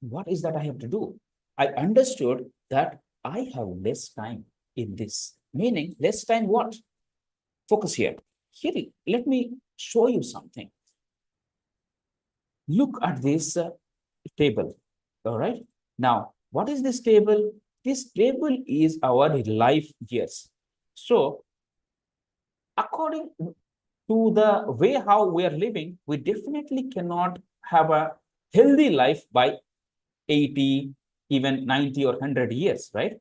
what is that I have to do? I understood that I have less time in this. Meaning, less time what? Focus here. Here, let me show you something. Look at this table. All right. Now, what is this table? This table is our life years. So, according to the way how we are living, we definitely cannot have a healthy life by 80, even 90 or 100 years, right?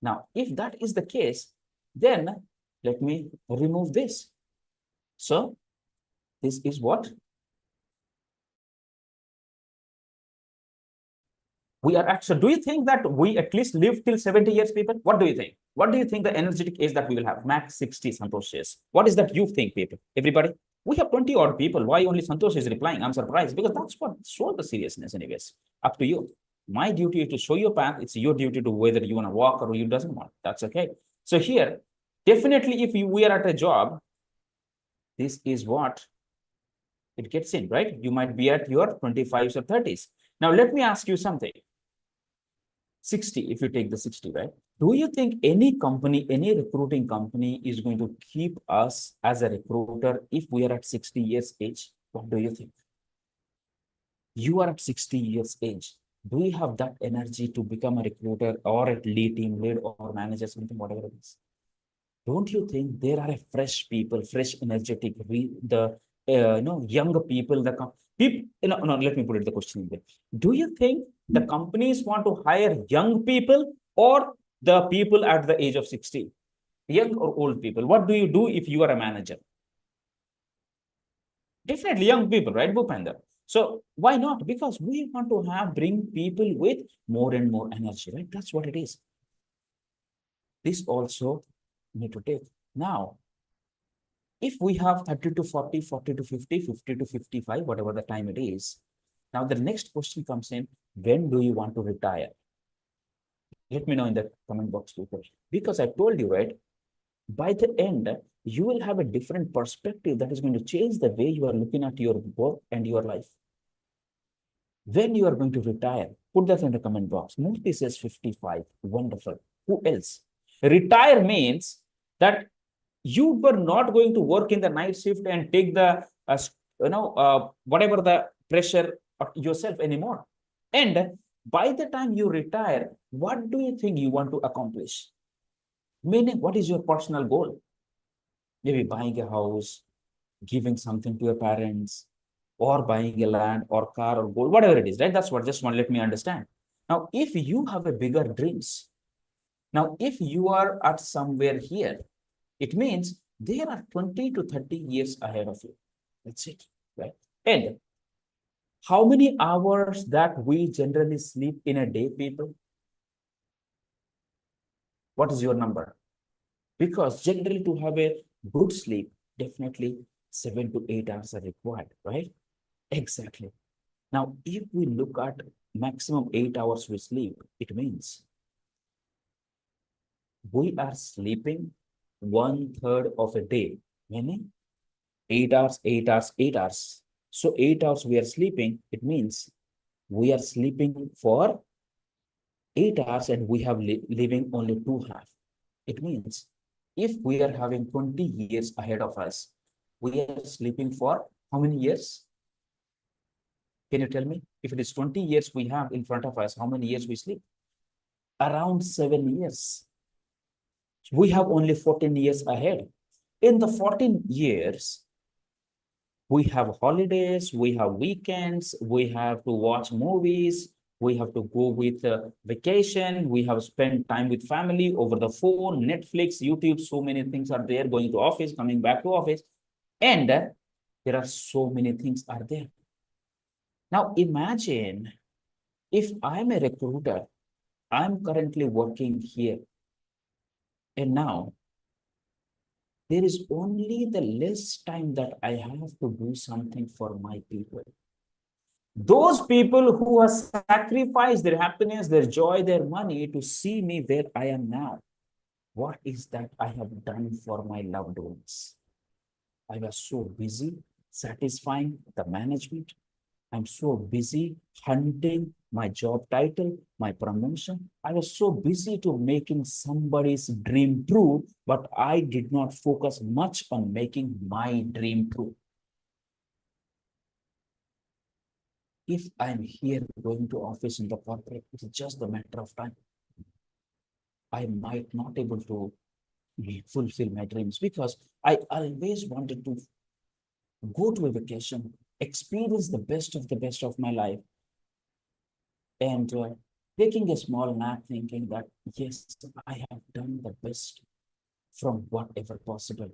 Now, if that is the case, then let me remove this. So, this is what we are actually. Do you think that we at least live till 70 years, people? What do you think? What do you think the energetic age that we will have? Max 60, Santosh says. What is that you think, people? Everybody? We have 20 odd people. Why only Santosh is replying? I'm surprised because that's what shows the seriousness, anyways. Up to you. My duty is to show your path. It's your duty to whether you want to walk or you doesn't want. That's okay. So here, definitely, if we are at a job, this is what it gets in, right? You might be at your 25s or 30s. Now, let me ask you something. 60, if you take the 60, right? Do you think any company, any recruiting company is going to keep us as a recruiter if we are at 60 years age? What do you think? You are at 60 years age. Do you have that energy to become a recruiter or a lead team lead or manager, something, whatever it is? Don't you think there are fresh people, fresh, energetic, younger people that come? People, no, let me put it the question way. Do you think the companies want to hire young people or the people at the age of 60? Young or old people? What do you do if you are a manager? Definitely young people, right, Bhupender? So why not? Because we want to bring people with more and more energy, right? That's what it is. This also need to take. Now, if we have 30 to 40, 40 to 50, 50 to 55, whatever the time it is, now the next question comes in, when do you want to retire? Let me know in the comment box, people. Because I told you, right, by the end, you will have a different perspective that is going to change the way you are looking at your work and your life. When you are going to retire, put that in the comment box. Murthy says 55. Wonderful. Who else? Retire means that you were not going to work in the night shift and take the whatever the pressure of yourself anymore. And by the time you retire, what do you think you want to accomplish? Meaning, what is your personal goal? Maybe buying a house, giving something to your parents, or buying a land or car or gold, whatever it is, right? That's what, just one, let me understand. Now, if you have a bigger dreams, now, if you are at somewhere here, it means there are 20 to 30 years ahead of you. That's it, right? And how many hours that we generally sleep in a day, people? What is your number? Because generally to have a good sleep, definitely 7 to 8 hours are required, right? Exactly. Now, if we look at maximum 8 hours we sleep, it means we are sleeping 1/3 of a day, meaning 8 hours, 8 hours, 8 hours. So 8 hours we are sleeping, it means we are sleeping for 8 hours and we have living only 2.5. It means if we are having 20 years ahead of us, we are sleeping for how many years? Can you tell me? If it is 20 years we have in front of us, how many years we sleep? Around 7 years. We have only 14 years ahead. In the 14 years, we have holidays, we have weekends, we have to watch movies, we have to go with vacation, we have spent time with family over the phone, Netflix, YouTube, so many things are there, going to office, coming back to office, and there are so many things are there. Now imagine if I'm a recruiter, I'm currently working here, and now there is only the less time that I have to do something for my people. Those people who have sacrificed their happiness, their joy, their money to see me where I am now. What is that I have done for my loved ones? I was so busy satisfying the management. I'm so busy hunting my job title, my promotion. I was so busy to making somebody's dream true, but I did not focus much on making my dream true. If I'm here going to office in the corporate, it's just a matter of time. I might not able to fulfill my dreams because I always wanted to go to a vacation, experience the best of my life, and taking a small nap, thinking that yes, I have done the best from whatever possible.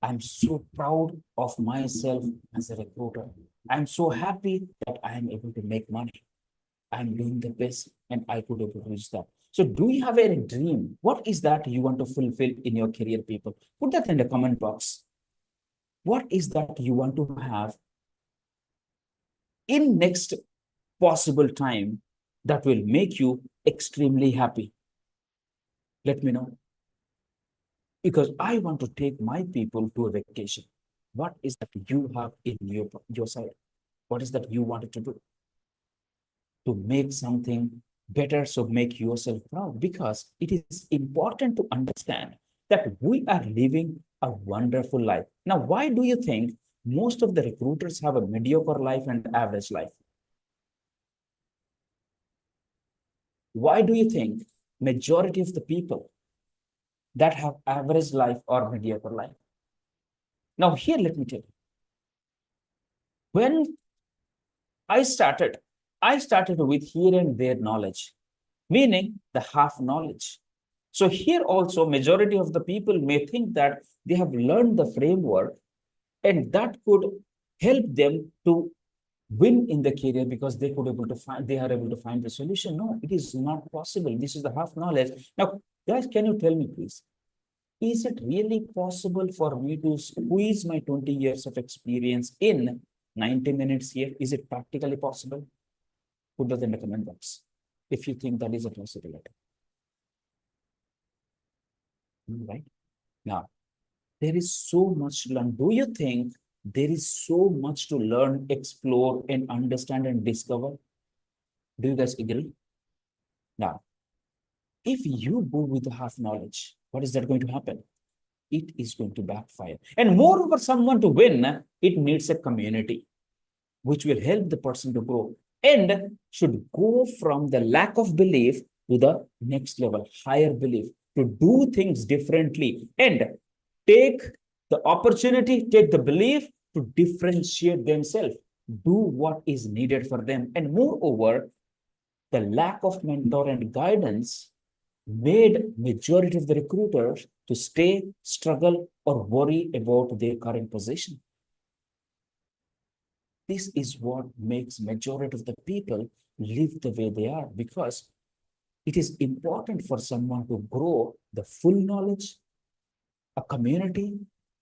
I'm so proud of myself as a recruiter. I'm so happy that I am able to make money. I'm doing the best and I could able to reach that. So do you have a dream? What is that you want to fulfill in your career, people? Put that in the comment box. What is that you want to have in next possible time that will make you extremely happy? Let me know. Because I want to take my people to a vacation. What is that you have in your side? What is that you wanted to do? To make something better, so make yourself proud, because it is important to understand that we are living a wonderful life. Now, why do you think most of the recruiters have a mediocre life and average life? Why do you think majority of the people that have average life or mediocre life? Now, here, let me tell you. When I started with here and there knowledge, meaning the half knowledge. So here also, majority of the people may think that they have learned the framework and that could help them to win in the career because they are able to find the solution. No, it is not possible. This is the half knowledge. Now, guys, can you tell me, please, is it really possible for me to squeeze my 20 years of experience in 90 minutes here? Is it practically possible? Put that in the comment box if you think that is a possibility. Right? Now, there is so much to learn. Do you think there is so much to learn, explore, and understand and discover? Do you guys agree? Now, if you go with the half knowledge, what is that going to happen? It is going to backfire. And moreover, someone to win, it needs a community which will help the person to grow and should go from the lack of belief to the next level, higher belief, to do things differently and take the opportunity, take the belief to differentiate themselves, do what is needed for them. And moreover, the lack of mentor and guidance made majority of the recruiters to stay, struggle, or worry about their current position. This is what makes majority of the people live the way they are, because it is important for someone to grow the full knowledge, a community,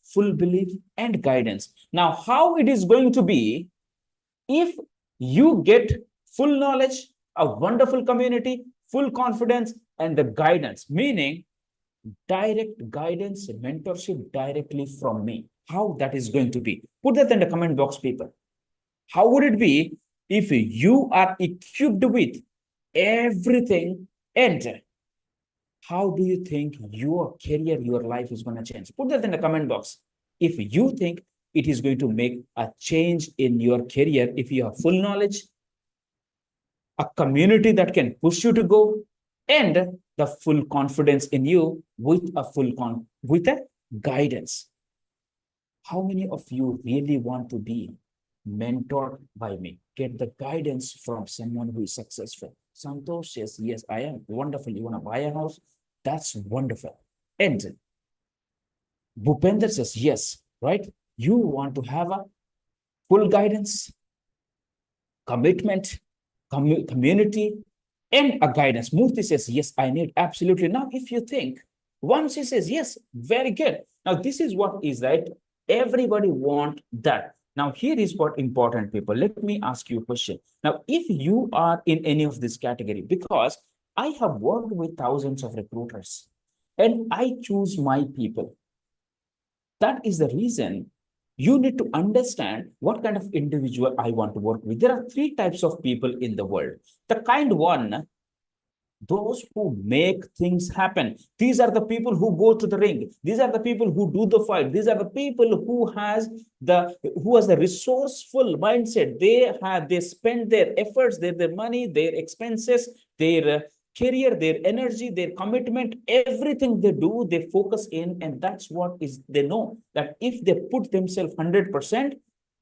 full belief, and guidance. Now, how it is going to be if you get full knowledge, a wonderful community, full confidence, and the guidance, meaning direct guidance, mentorship directly from me. How that is going to be? Put that in the comment box, people. How would it be if you are equipped with everything, and how do you think your career, your life is going to change? Put that in the comment box. If you think it is going to make a change in your career, if you have full knowledge, a community that can push you to go, and the full confidence in you with a guidance. How many of you really want to be mentored by me? Get the guidance from someone who is successful. Santosh says, yes, I am. Wonderful. You want to buy a house? That's wonderful. And Bhupender says, yes, right? You want to have a full guidance, commitment, community, and a guidance. Murthy says, yes, I need absolutely. Now, if you think, once he says, yes, very good. Now, this is what is right. Everybody want that. Now, here is what important, people. Let me ask you a question. Now, if you are in any of this category, because I have worked with thousands of recruiters and I choose my people. That is the reason you need to understand what kind of individual I want to work with. There are three types of people in the world. The kind one, those who make things happen. These are the people who go to the ring. These are the people who do the fight. These are the people who has the resourceful mindset. They spend their efforts, their money, their expenses, their career, their energy, their commitment, everything they do, they focus in, and that's what is they know that if they put themselves 100%,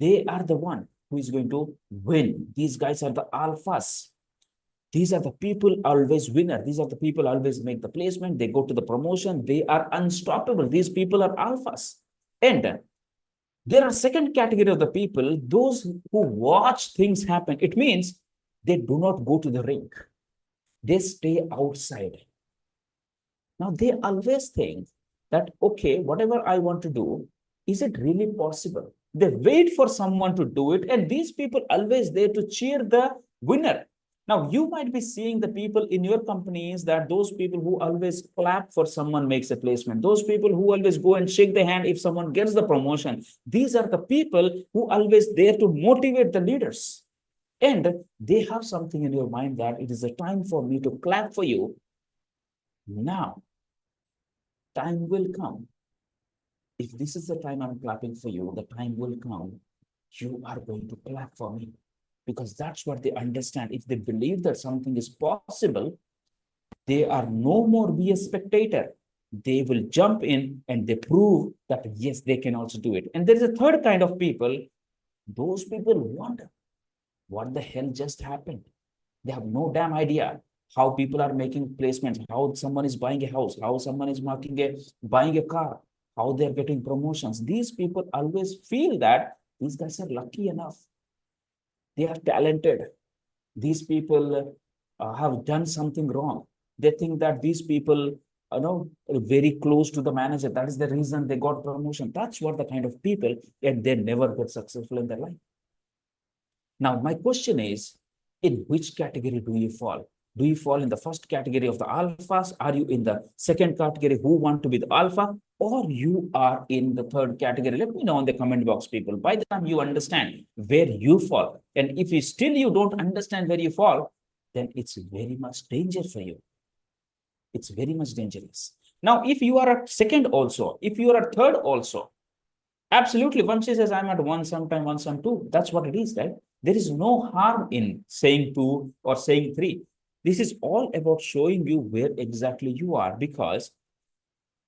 they are the one who is going to win. These guys are the alphas. These are the people always winner. These are the people always make the placement. They go to the promotion. They are unstoppable. These people are alphas. And there are second category of the people, those who watch things happen. It means they do not go to the ring. They stay outside. Now, they always think that, okay, whatever I want to do, is it really possible? They wait for someone to do it. And these people always there to cheer the winner. Now, you might be seeing the people in your companies, that those people who always clap for someone makes a placement, those people who always go and shake the hand if someone gets the promotion. These are the people who always there to motivate the leaders. And they have something in your mind that it is a time for me to clap for you. Now, time will come. If this is the time I'm clapping for you, the time will come. You are going to clap for me. Because that's what they understand. If they believe that something is possible, they are no more be a spectator. They will jump in and they prove that, yes, they can also do it. And there is a third kind of people. Those people wonder what the hell just happened. They have no damn idea how people are making placements, how someone is buying a house, how someone is buying a car, how they're getting promotions. These people always feel that these guys are lucky enough. They are talented. These people have done something wrong. They think that these people are very close to the manager. That is the reason they got promotion. That's what the kind of people, and they never get successful in their life. Now, my question is, in which category do you fall? Do you fall in the first category of the alphas? Are you in the second category who want to be the alpha? Or you are in the third category? Let me know in the comment box, people. By the time you understand where you fall, and if you don't understand where you fall, then it's very much danger for you. It's very much dangerous. Now, if you are a second also, if you are a third also, absolutely, one says I'm at one, sometime one, some two. That's what it is, right? There is no harm in saying two or saying three. This is all about showing you where exactly you are, because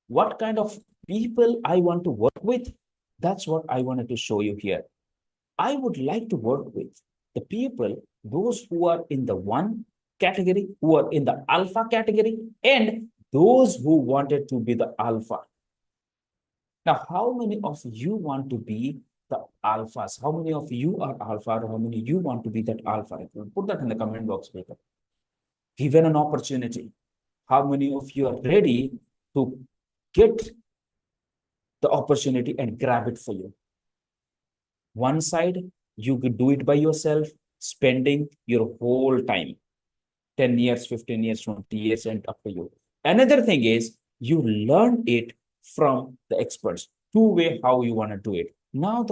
what kind of people I want to work with, That's what I wanted to show you here. I would like to work with the people, those who are in the one category, who are in the alpha category, and those who wanted to be the alpha. Now, how many of you want to be the alphas? How many of you are alpha? Or how many you want to be that alpha? Put that in the comment box, people. Given an opportunity, how many of you are ready to get the opportunity and grab it for you? One side, you could do it by yourself, spending your whole time, 10 years, 15 years, 20 years, and up to you. Another thing is you learn it from the experts, two-way how you want to do it. Now,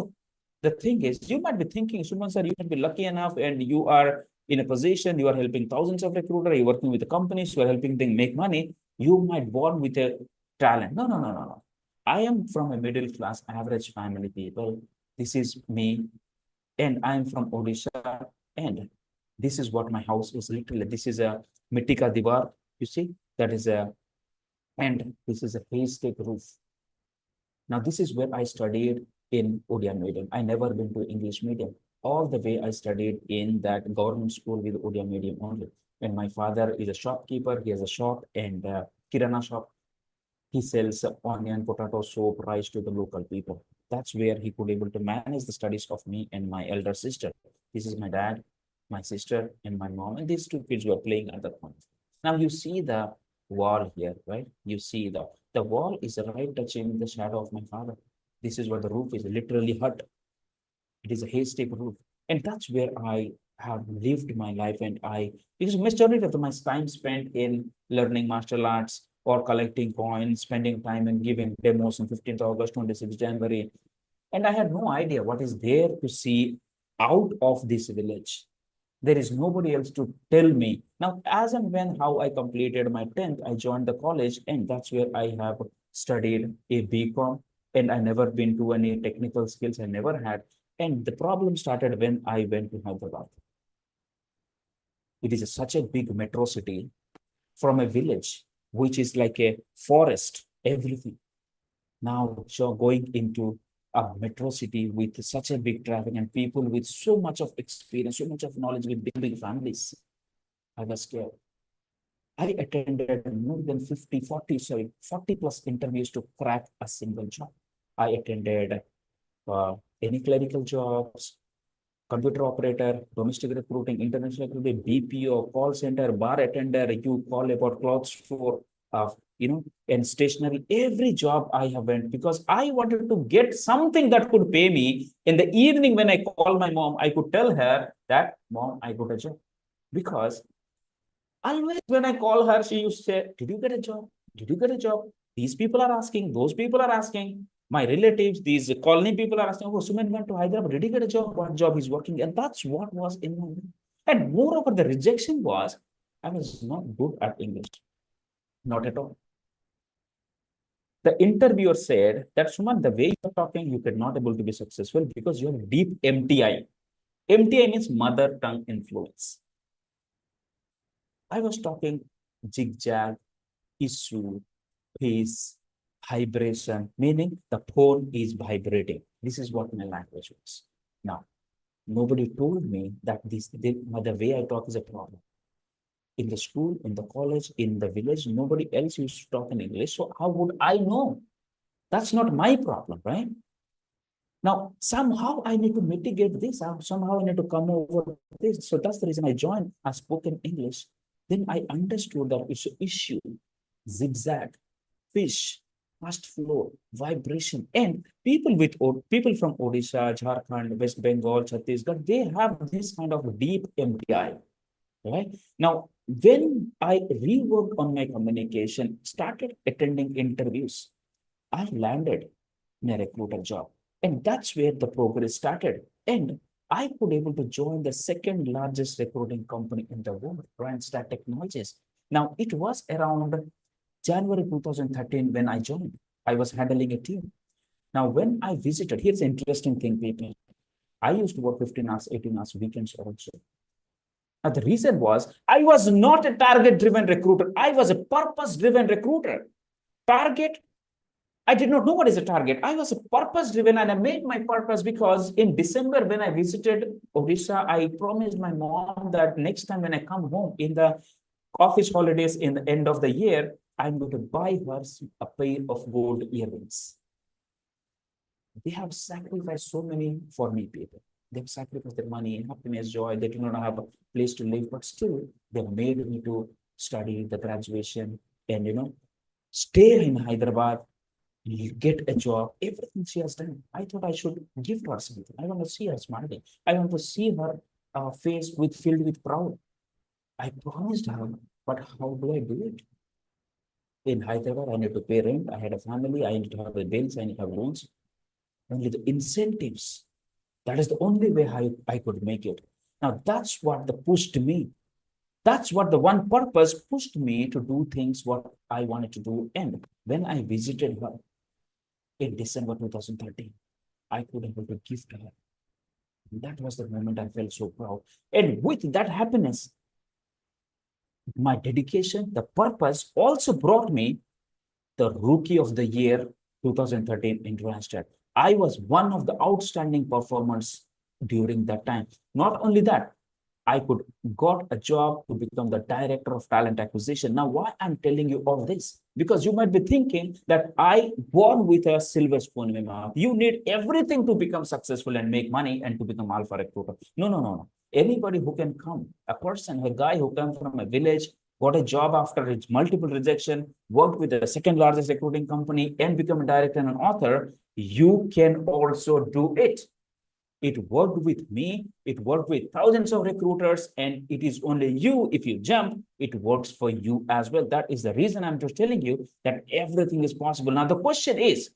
the thing is, you might be thinking, Suman sir, you might be lucky enough and you are in a position, you are helping thousands of recruiters, you're working with the companies, you are helping them make money. You might born with a talent. No, no, no, no, no. I am from a middle class, average family people. This is me, and I'm from Odisha, and this is what my house is literally. This is a Mitika Divar, you see, that is a, and this is a haystack roof. Now, this is where I studied in Odia medium. I never been to English medium. All the way I studied in that government school with Odia medium only. And my father is a shopkeeper. He has a shop and a Kirana shop. He sells onion, potato, soap, rice to the local people. That's where he could able to manage the studies of me and my elder sister. This is my dad, my sister, and my mom. And these two kids were playing at that point. Now you see the wall here, right? You see the wall is right touching the shadow of my father. This is what the roof is, literally hut. It is a haystack roof. And that's where I have lived my life. And because majority of my time spent in learning martial arts or collecting coins, spending time and giving demos on 15th August, 26th January. And I had no idea what is there to see out of this village. There is nobody else to tell me. Now, as and when how I completed my 10th, I joined the college, and that's where I have studied a BCom, and I never been to any technical skills. I never had. And the problem started when I went to Hyderabad. It is such a big metro city from a village, which is like a forest, everything. Now, so going into a metro city with such a big traffic and people with so much of experience, so much of knowledge with big, big families, I was scared. I attended more than 40 plus interviews to crack a single job. I attended any clerical jobs, computer operator, domestic recruiting, international recruiting, BPO, call center, bar attender, you call about clothes store, and stationery. Every job I have went because I wanted to get something that could pay me. In the evening, when I call my mom, I could tell her that, Mom, I got a job. Because always when I call her, she used to say, Did you get a job? Did you get a job? These people are asking, those people are asking. My relatives, these colony people are asking, Oh, Suman went to Hyderabad, did he get a job? What job he's working? And that's what was in my mind. And moreover, the rejection was I was not good at English. Not at all. The interviewer said that Suman, the way you're talking, you cannot able to be successful because you have deep MTI. MTI means mother tongue influence. I was talking zigzag, issue, pace, vibration, meaning the phone is vibrating. This is what my language was. Now, nobody told me that the way I talk is a problem. In the school, in the college, in the village, nobody else used to talk in English. So how would I know? That's not my problem, right? Now, somehow I need to mitigate this. Somehow I need to come over this. So that's the reason I joined a spoken English. Then I understood that it's an issue, zigzag, fish, fast flow, vibration, and people from Odisha, Jharkhand, West Bengal, Chhattisgarh, they have this kind of deep MTI, right? Now, when I reworked on my communication, started attending interviews, I landed in a recruiter job. And that's where the progress started. And I could able to join the second largest recruiting company in the world, Randstad Technologies. Now, it was around January 2013 when I joined. I was handling a team. Now, when I visited, here's an interesting thing, people. I used to work 15 hours, 18 hours, weekends also. Now, the reason was I was not a target-driven recruiter. I was a purpose-driven recruiter. Target I did not know what is a target. I was purpose driven and I made my purpose because in December, when I visited Odisha, I promised my mom that next time when I come home in the office holidays in the end of the year, I'm going to buy her a pair of gold earrings. They have sacrificed so many for me, people. They've sacrificed their money, happiness, joy. They do not have a place to live, but still they made me to study the graduation and, stay in Hyderabad, get a job, everything she has done. I thought I should gift her something. I want to see her smiling. I want to see her face filled with proud. I promised her, but how do I do it? In Hyderabad, I need to pay rent. I had a family. I need to have the bills. I need to have loans. Only the incentives. That is the only way I could make it. Now, that's what the pushed me. That's what the one purpose pushed me to do things what I wanted to do. And when I visited her in December 2013, I could able to gift her. That was the moment I felt so proud. And with that happiness, my dedication, the purpose also brought me the Rookie of the Year 2013 in Randstad. I was one of the outstanding performers during that time. Not only that, I could got a job to become the director of talent acquisition. Now, why I'm telling you all this? Because you might be thinking that I born with a silver spoon in my mouth. You need everything to become successful and make money and to become alpha recruiter. No, no, no, no. Anybody who can come, a person, a guy who comes from a village, got a job after its multiple rejection, worked with the second largest recruiting company and become a director and an author, you can also do it. It worked with me, it worked with thousands of recruiters, and it is only you, if you jump, it works for you as well. That is the reason I'm just telling you that everything is possible. Now, the question is,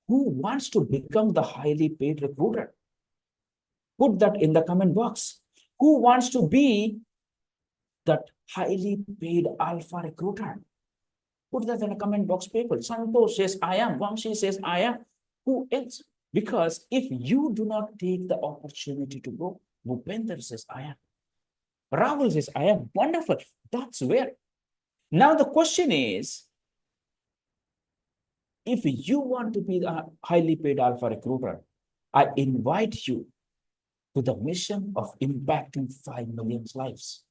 who wants to become the highly paid recruiter? Put that in the comment box. Who wants to be that highly paid alpha recruiter? Put that in the comment box, people. Santosh says, I am. Vamshi says, I am. Who else? Because if you do not take the opportunity to go, Bhupender says, I am. Rahul says, I am. Wonderful. That's where. Now the question is, if you want to be the highly paid alpha recruiter, I invite you to the mission of impacting 5 million lives.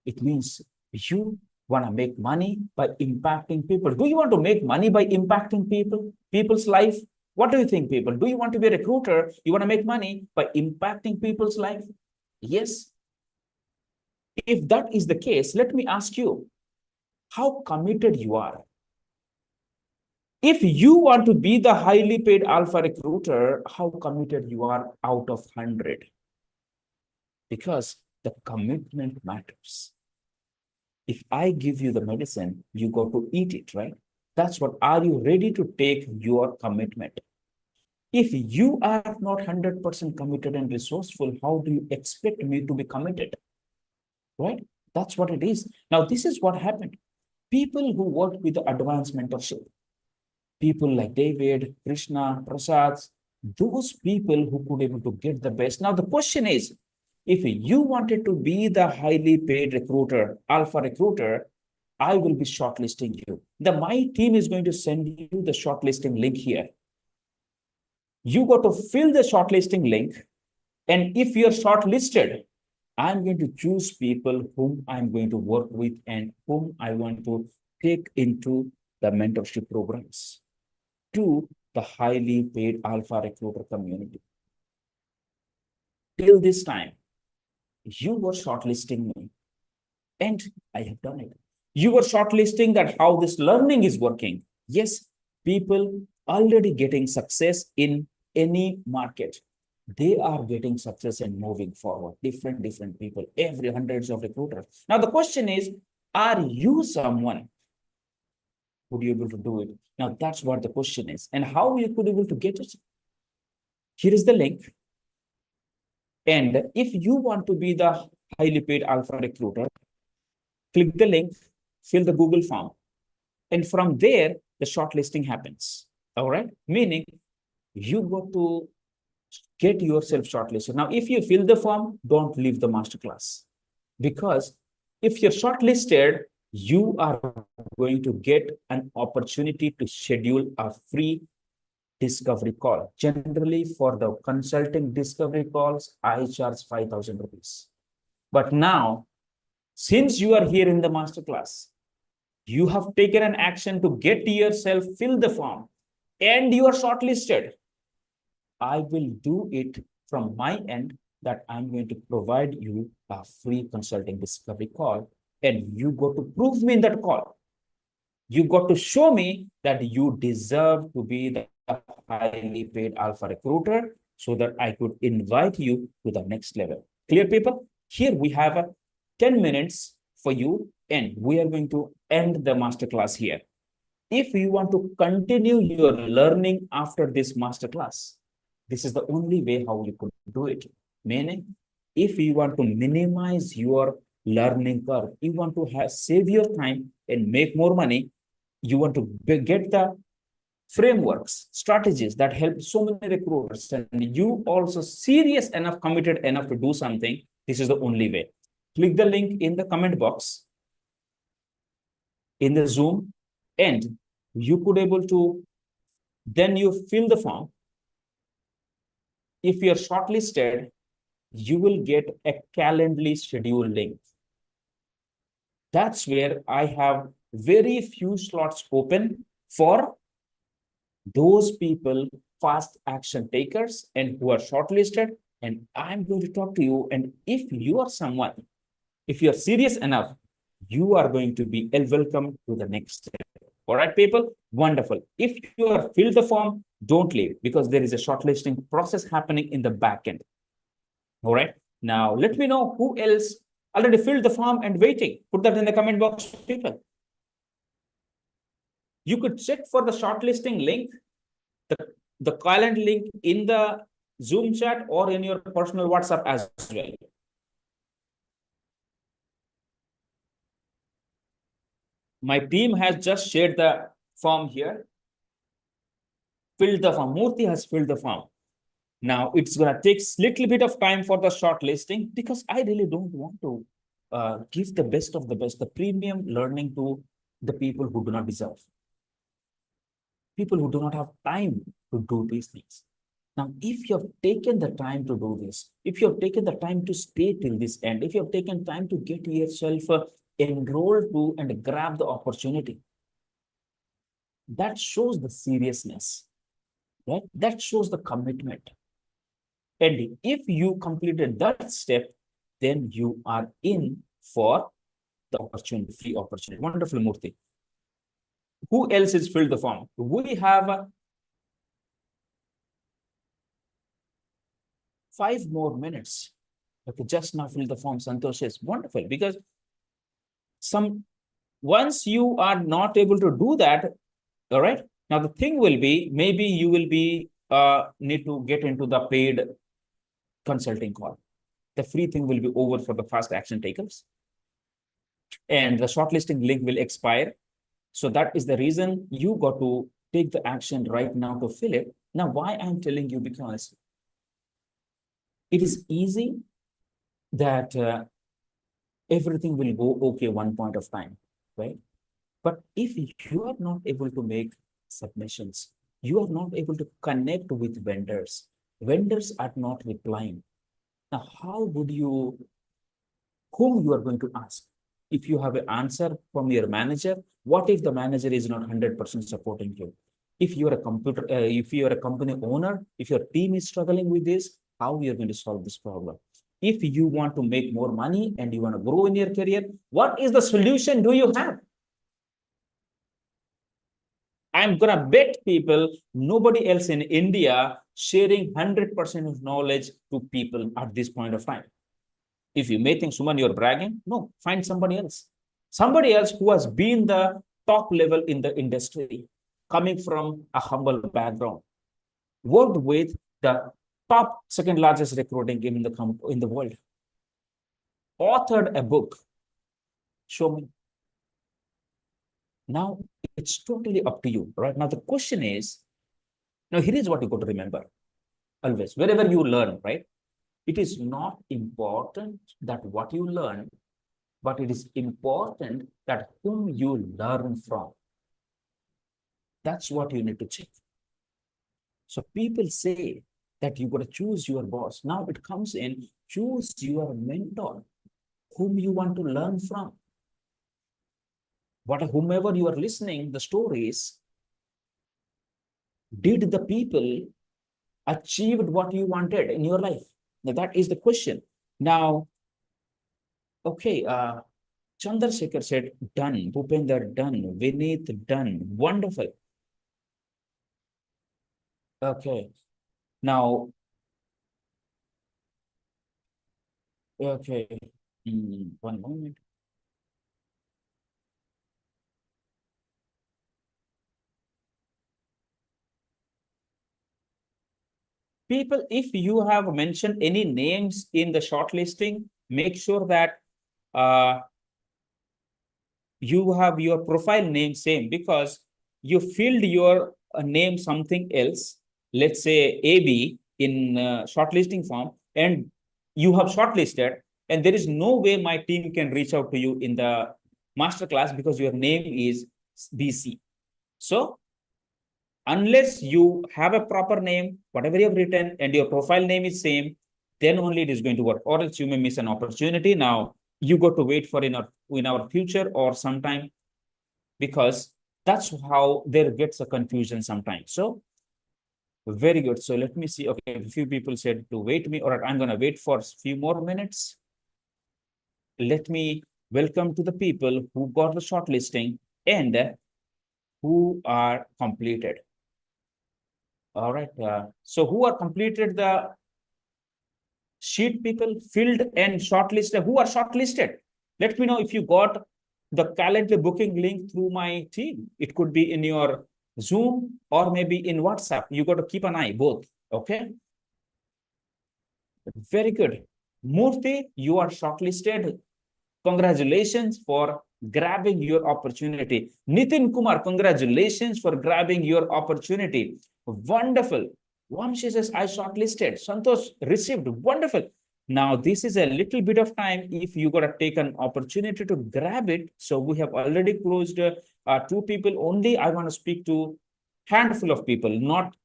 It means you want to make money by impacting people. Do you want to make money by impacting people's life? What do you think, people? Do you want to be a recruiter? You want to make money by impacting people's life? Yes. If that is the case, let me ask you, how committed you are. If you want to be the highly paid alpha recruiter, how committed you are out of 100? Because the commitment matters. If I give you the medicine, you got to eat it, right? That's what, are you ready to take your commitment? If you are not 100% committed and resourceful, how do you expect me to be committed? Right? That's what it is. Now, this is what happened. People who worked with the advanced mentorship, people like David, Krishna, Prasad, those people who could able to get the best. Now, the question is, if you wanted to be the highly paid recruiter, alpha recruiter, I will be shortlisting you. My team is going to send you the shortlisting link here. You got to fill the shortlisting link. And if you're shortlisted, I'm going to choose people whom I'm going to work with and whom I want to take into the mentorship programs to the highly paid alpha recruiter community. Till this time, you were shortlisting me, and I have done it. You were shortlisting that how this learning is working. Yes, people already getting success in any market. They are getting success and moving forward. Different people, every hundreds of recruiters. Now, the question is, are you someone who would be able to do it? Now, that's what the question is. And how you could be able to get it? Here is the link. And if you want to be the highly paid alpha recruiter, click the link, fill the Google form. And from there, the shortlisting happens. All right. Meaning you got to get yourself shortlisted. Now, if you fill the form, don't leave the masterclass. Because if you're shortlisted, you are going to get an opportunity to schedule a free discovery call. Generally, for the consulting discovery calls, I charge 5,000 rupees. But now, since you are here in the masterclass, you have taken an action to get yourself fill the form and you are shortlisted. I will do it from my end that I'm going to provide you a free consulting discovery call, and you got to prove me in that call. You got to show me that you deserve to be the highly paid alpha recruiter so that I could invite you to the next level. Clear, people? Here we have 10 minutes for you, and we are going to end the masterclass here. If you want to continue your learning after this masterclass, this is the only way how you could do it. Meaning, if you want to minimize your learning curve, you want to save your time and make more money, you want to get the frameworks, strategies that help so many recruiters, and you also serious enough, committed enough to do something, this is the only way. Click the link in the comment box in the Zoom, and you could able to, then you fill the form. If you're shortlisted, you will get a Calendly schedule link. That's where I have very few slots open for those people, fast action takers, and who are shortlisted. And I'm going to talk to you. And if you are someone, if you're serious enough, you are going to be welcome to the next step. All right, people? Wonderful. If you are filled the form, don't leave, because there is a shortlisting process happening in the back end. All right. Now, let me know who else already filled the form and waiting. Put that in the comment box, people. You could check for the shortlisting link, the calendar link in the Zoom chat or in your personal WhatsApp as well. My team has just shared the form here. Filled the form. Murthy has filled the form. Now it's going to take a little bit of time for the shortlisting, because I really don't want to give the best of the best, the premium learning to the people who do not deserve. People who do not have time to do these things. Now, if you have taken the time to do this, if you have taken the time to stay till this end, if you have taken time to get yourself enrolled to and grab the opportunity, that shows the seriousness, right? That shows the commitment. And if you completed that step, then you are in for the opportunity, free opportunity. Wonderful, Murthy. Who else has filled the form? We have 5 more minutes. Okay, just now fill the form. Santosh is wonderful, because once you are not able to do that, all right, now the thing will be, maybe you will be need to get into the paid consulting call. The free thing will be over for the fast action takers, and the shortlisting link will expire. So that is the reason you got to take the action right now to fill it. Now, why I'm telling you, because it is easy that everything will go okay one point of time, right? But if you are not able to make submissions, you are not able to connect with vendors, vendors are not replying. Now, how would you, whom you are going to ask? If you have an answer from your manager, what if the manager is not 100% supporting you? If you're if you're a company owner, if your team is struggling with this, how you're going to solve this problem? If you want to make more money and you want to grow in your career, what is the solution do you have? I'm going to bet people, nobody else in India sharing 100% of knowledge to people at this point of time. If you may think, Suman, you're bragging, no, find somebody else. Somebody else who has been the top level in the industry, coming from a humble background, worked with the top second largest recruiting team in the world, authored a book. Show me. Now, it's totally up to you, right? Now, the question is, now here is what you got to remember. Always, wherever you learn, right? It is not important that what you learn but it is important that whom you learn from. That's what you need to check. So people say that you got to choose your boss. Now it comes in, choose your mentor, whom you want to learn from. Whomever you are listening, the stories, did the people achieved what you wanted in your life? Now, that is the question. Now, okay, Chandrasekhar said, done. Bhupender, done. Vineet, done. Wonderful. Okay. Now, okay. One moment. People, if you have mentioned any names in the shortlisting, make sure that you have your profile name same, because you filled your name something else, let's say AB in shortlisting form, and you have shortlisted, and there is no way my team can reach out to you in the masterclass because your name is BC. So unless you have a proper name, whatever you have written, and your profile name is same, then only it is going to work, or else you may miss an opportunity. Now you got to wait for in our future or sometime, because that's how there gets a confusion sometimes. So very good. So let me see. Okay, a few people said to wait me. All right, I'm going to wait for a few more minutes. Let me welcome to the people who got the shortlisting and who are completed. All right. So who are completed the sheet, people filled and shortlisted? Who are shortlisted? Let me know if you got the calendar booking link through my team. It could be in your Zoom or maybe in WhatsApp. You got to keep an eye both. Okay. Very good. Murthy, you are shortlisted. Congratulations for grabbing your opportunity. Nitin Kumar, congratulations for grabbing your opportunity. Wonderful. Vamshi says, I shortlisted. Santosh received. Wonderful. Now, this is a little bit of time if you got to take an opportunity to grab it. So we have already closed 2 people only. I want to speak to handful of people, not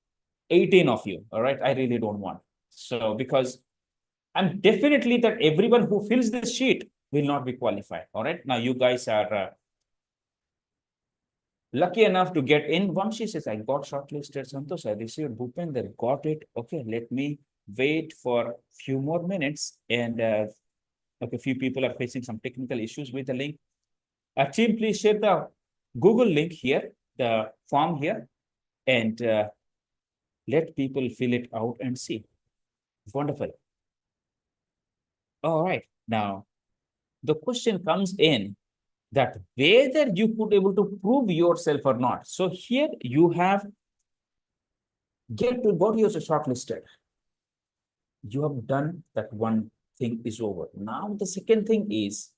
18 of you. All right. I really don't want. So because I'm definitely that everyone who fills this sheet will not be qualified. All right. Now you guys are lucky enough to get in. Vamshi says, I got shortlisted. Santosh, I received. Bhupender got it. Okay, let me wait for a few more minutes. And okay, a few people are facing some technical issues with the link. Team, please share the Google link here, the form here, and let people fill it out and see. Wonderful. All right. Now, the question comes in that whether you could able to prove yourself or not. So here you have got yourself shortlisted. You have done that, one thing is over. Now the second thing is,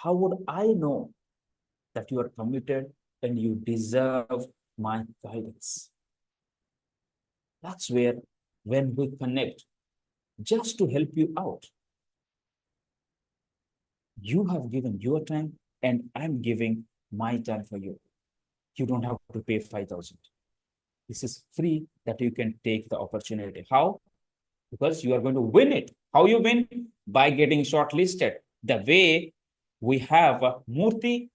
how would I know that you are committed and you deserve my guidance? That's where when we connect just to help you out, you have given your time and I'm giving my time for you. You don't have to pay 5,000. This is free that you can take the opportunity. How? Because you are going to win it. How you win? By getting shortlisted. The way we have Murthy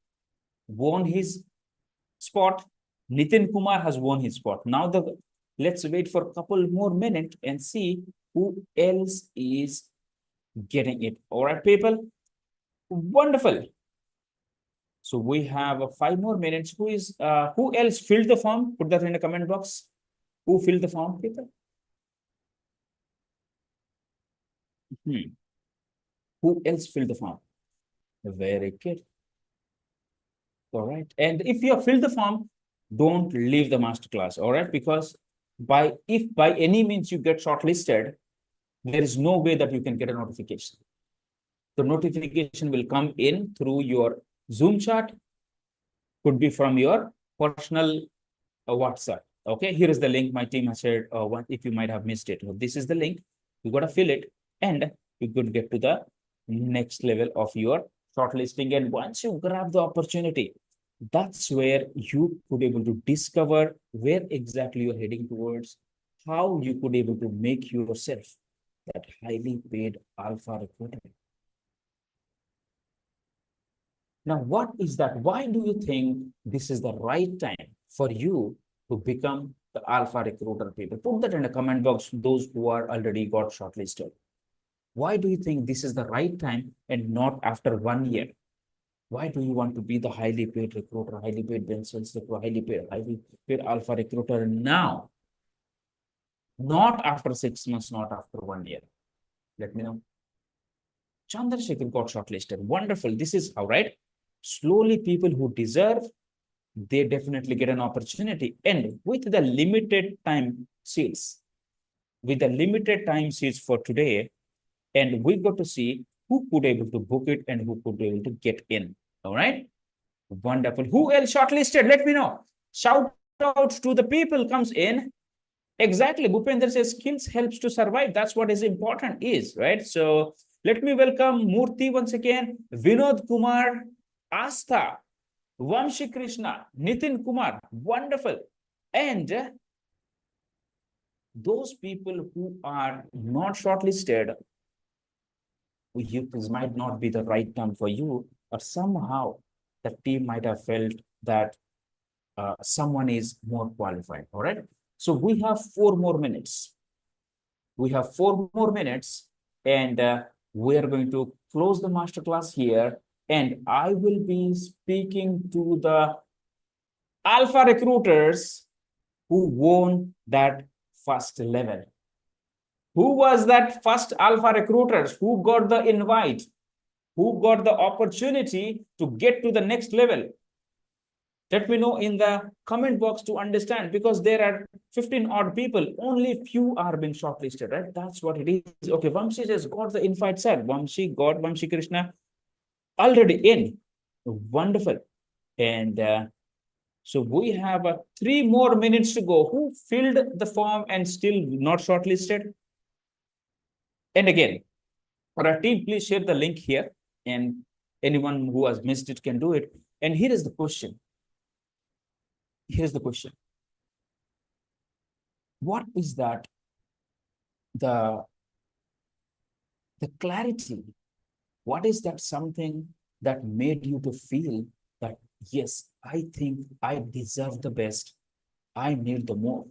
won his spot. Nitin Kumar has won his spot. Now let's wait for a couple more minutes and see who else is getting it. All right, people. Wonderful. So we have 5 more minutes. Who else filled the form? Put that in the comment box. Who filled the form, people? Who else filled the form? Very good. All right. And if you have filled the form, don't leave the masterclass. All right. Because if by any means you get shortlisted, there is no way that you can get a notification. The notification will come in through your Zoom chat, could be from your personal WhatsApp. Okay, here is the link my team has shared. If you might have missed it, this is the link. You got to fill it and you could get to the next level of your shortlisting. And once you grab the opportunity, that's where you could able to discover where exactly you're heading towards, how you could able to make yourself that highly paid alpha recruiter. Now, what is that? Why do you think this is the right time for you to become the alpha recruiter, people? Put that in the comment box, those who are already got shortlisted. Why do you think this is the right time and not after 1 year? Why do you want to be the highly paid recruiter, highly paid Ben sales recruiter, highly paid alpha recruiter now? Not after 6 months, not after 1 year. Let me know. Chandrasekhar got shortlisted. Wonderful. This is how, right? Slowly, people who deserve, they definitely get an opportunity. And with the limited time seats, for today, and we got to see who could able to book it and who could be able to get in. All right. Wonderful. Who else shortlisted? Let me know. Shout out to the people comes in. Exactly. Bhupender says skills helps to survive. That's what is important is, right? So let me welcome Murthy once again, Vinod Kumar, Astha, Vamshi Krishna, Nitin Kumar. Wonderful. And those people who are not shortlisted, this might not be the right time for you, or somehow the team might have felt that someone is more qualified. All right. So we have 4 more minutes. And we are going to close the masterclass here. And I will be speaking to the alpha recruiters who won that first level. Who was that first alpha recruiters? Who got the invite? Who got the opportunity to get to the next level? Let me know in the comment box to understand, because there are 15 odd people, only few are being shortlisted, right? That's what it is. Okay, Vamshi has got the invite, sir. Vamshi Krishna already in. Wonderful. And so we have 3 more minutes to go. Who filled the form and still not shortlisted? And again, for our team, please share the link here, and anyone who has missed it can do it. And here is the question. What is that? The clarity. What is that something that made you to feel that, yes, I think I deserve the best. I need the more.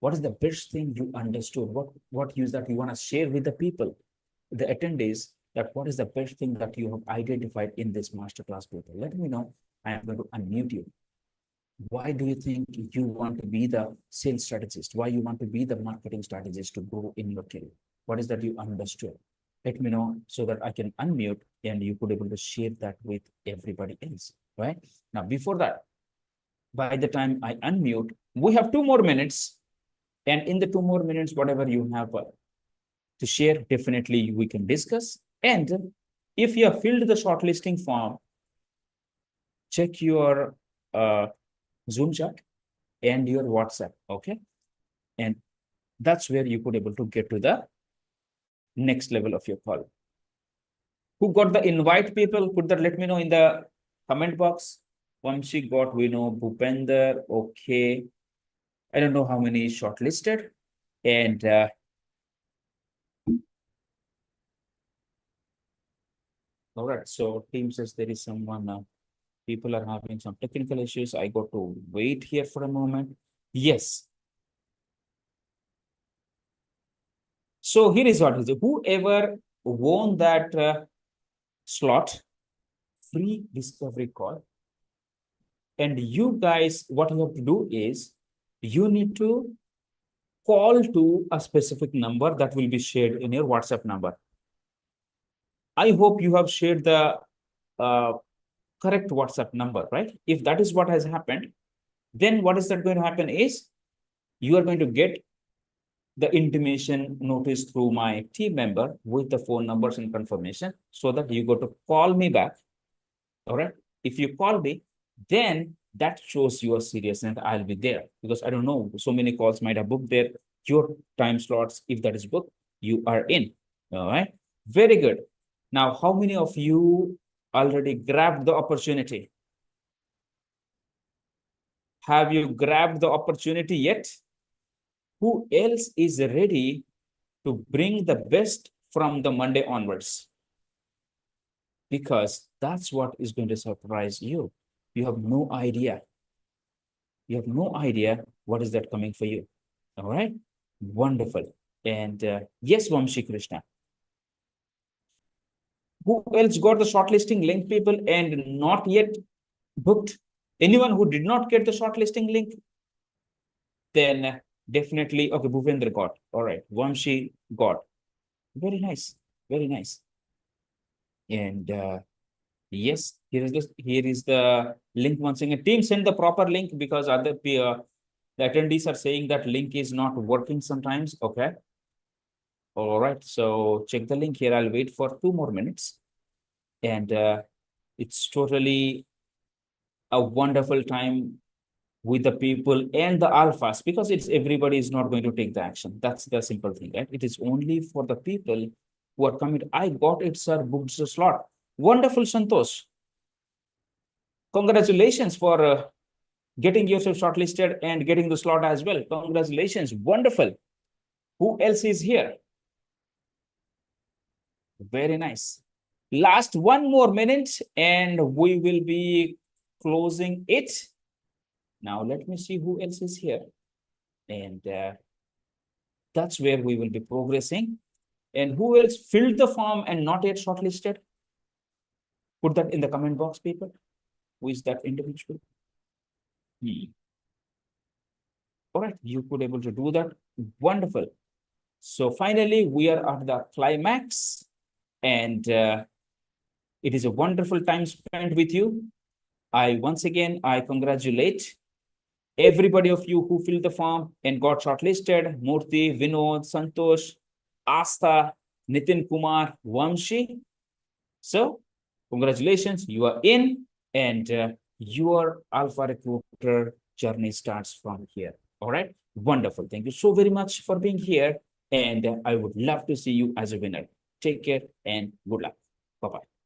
What is the best thing you understood? What is that you want to share with the people, the attendees, that what is the best thing that you have identified in this masterclass paper? Let me know. I am going to unmute you. Why do you think you want to be the sales strategist? Why you want to be the marketing strategist to grow in your career? What is that you understood? Let me know so that I can unmute and you could able to share that with everybody else, right? Now, before that, by the time I unmute, we have 2 more minutes. And in the 2 more minutes, whatever you have to share, definitely we can discuss. And if you have filled the shortlisting form, check your Zoom chat and your WhatsApp, okay? And that's where you could able to get to the next level of your call. Who got the invite, people? Put that, let me know in the comment box. Vamshi got, we know, Bhupender, okay. I don't know how many is shortlisted. And all right, so team says there is someone, people are having some technical issues. I got to wait here for a moment. Yes. So here is what is it. Whoever won that slot, free discovery call. And you guys, what you have to do is you need to call to a specific number that will be shared in your WhatsApp number. I hope you have shared the correct WhatsApp number, right? If that is what has happened, then what is that going to happen is you are going to get the intimation notice through my team member with the phone numbers and confirmation, so that you go to call me back. All right. If you call me, then that shows you are serious and I'll be there, because I don't know, so many calls might have booked there. Your time slots, if that is booked, you are in. All right. Very good. Now, how many of you already grabbed the opportunity? Have you grabbed the opportunity yet? Who else is ready to bring the best from the Monday onwards? Because that's what is going to surprise you. You have no idea. You have no idea what is that coming for you. All right. Wonderful. And yes, Vamshi Krishna. Who else got the shortlisting link, people, and not yet booked? Anyone who did not get the shortlisting link? Then definitely, okay, Bhupendra got. All right. Vamshi got. Very nice. Very nice. And yes, here is the link once again. Team, send the proper link because the attendees are saying that link is not working sometimes. Okay. All right. So check the link here. I'll wait for 2 more minutes. And it's totally a wonderful time with the people and the alphas because it's everybody is not going to take the action. That's the simple thing, right? It is only for the people who are committed. I got it, sir. Booked the slot. Wonderful, Santosh. Congratulations for getting yourself shortlisted and getting the slot as well. Congratulations. Wonderful. Who else is here? Very nice. Last 1 more minute and we will be closing it. Now, let me see who else is here. And that's where we will be progressing. And who else filled the form and not yet shortlisted? Put that in the comment box, people. Who is that individual? All right, you could able to do that. Wonderful. So finally, we are at the climax. And it is a wonderful time spent with you. Once again, I congratulate everybody of you who filled the form and got shortlisted. Murthy, Vinod, Santosh, Asta, Nitin Kumar, Vamshi. So congratulations, you are in and your Alpha Recruiter journey starts from here. All right, wonderful. Thank you so very much for being here. And I would love to see you as a winner. Take care and good luck. Bye-bye.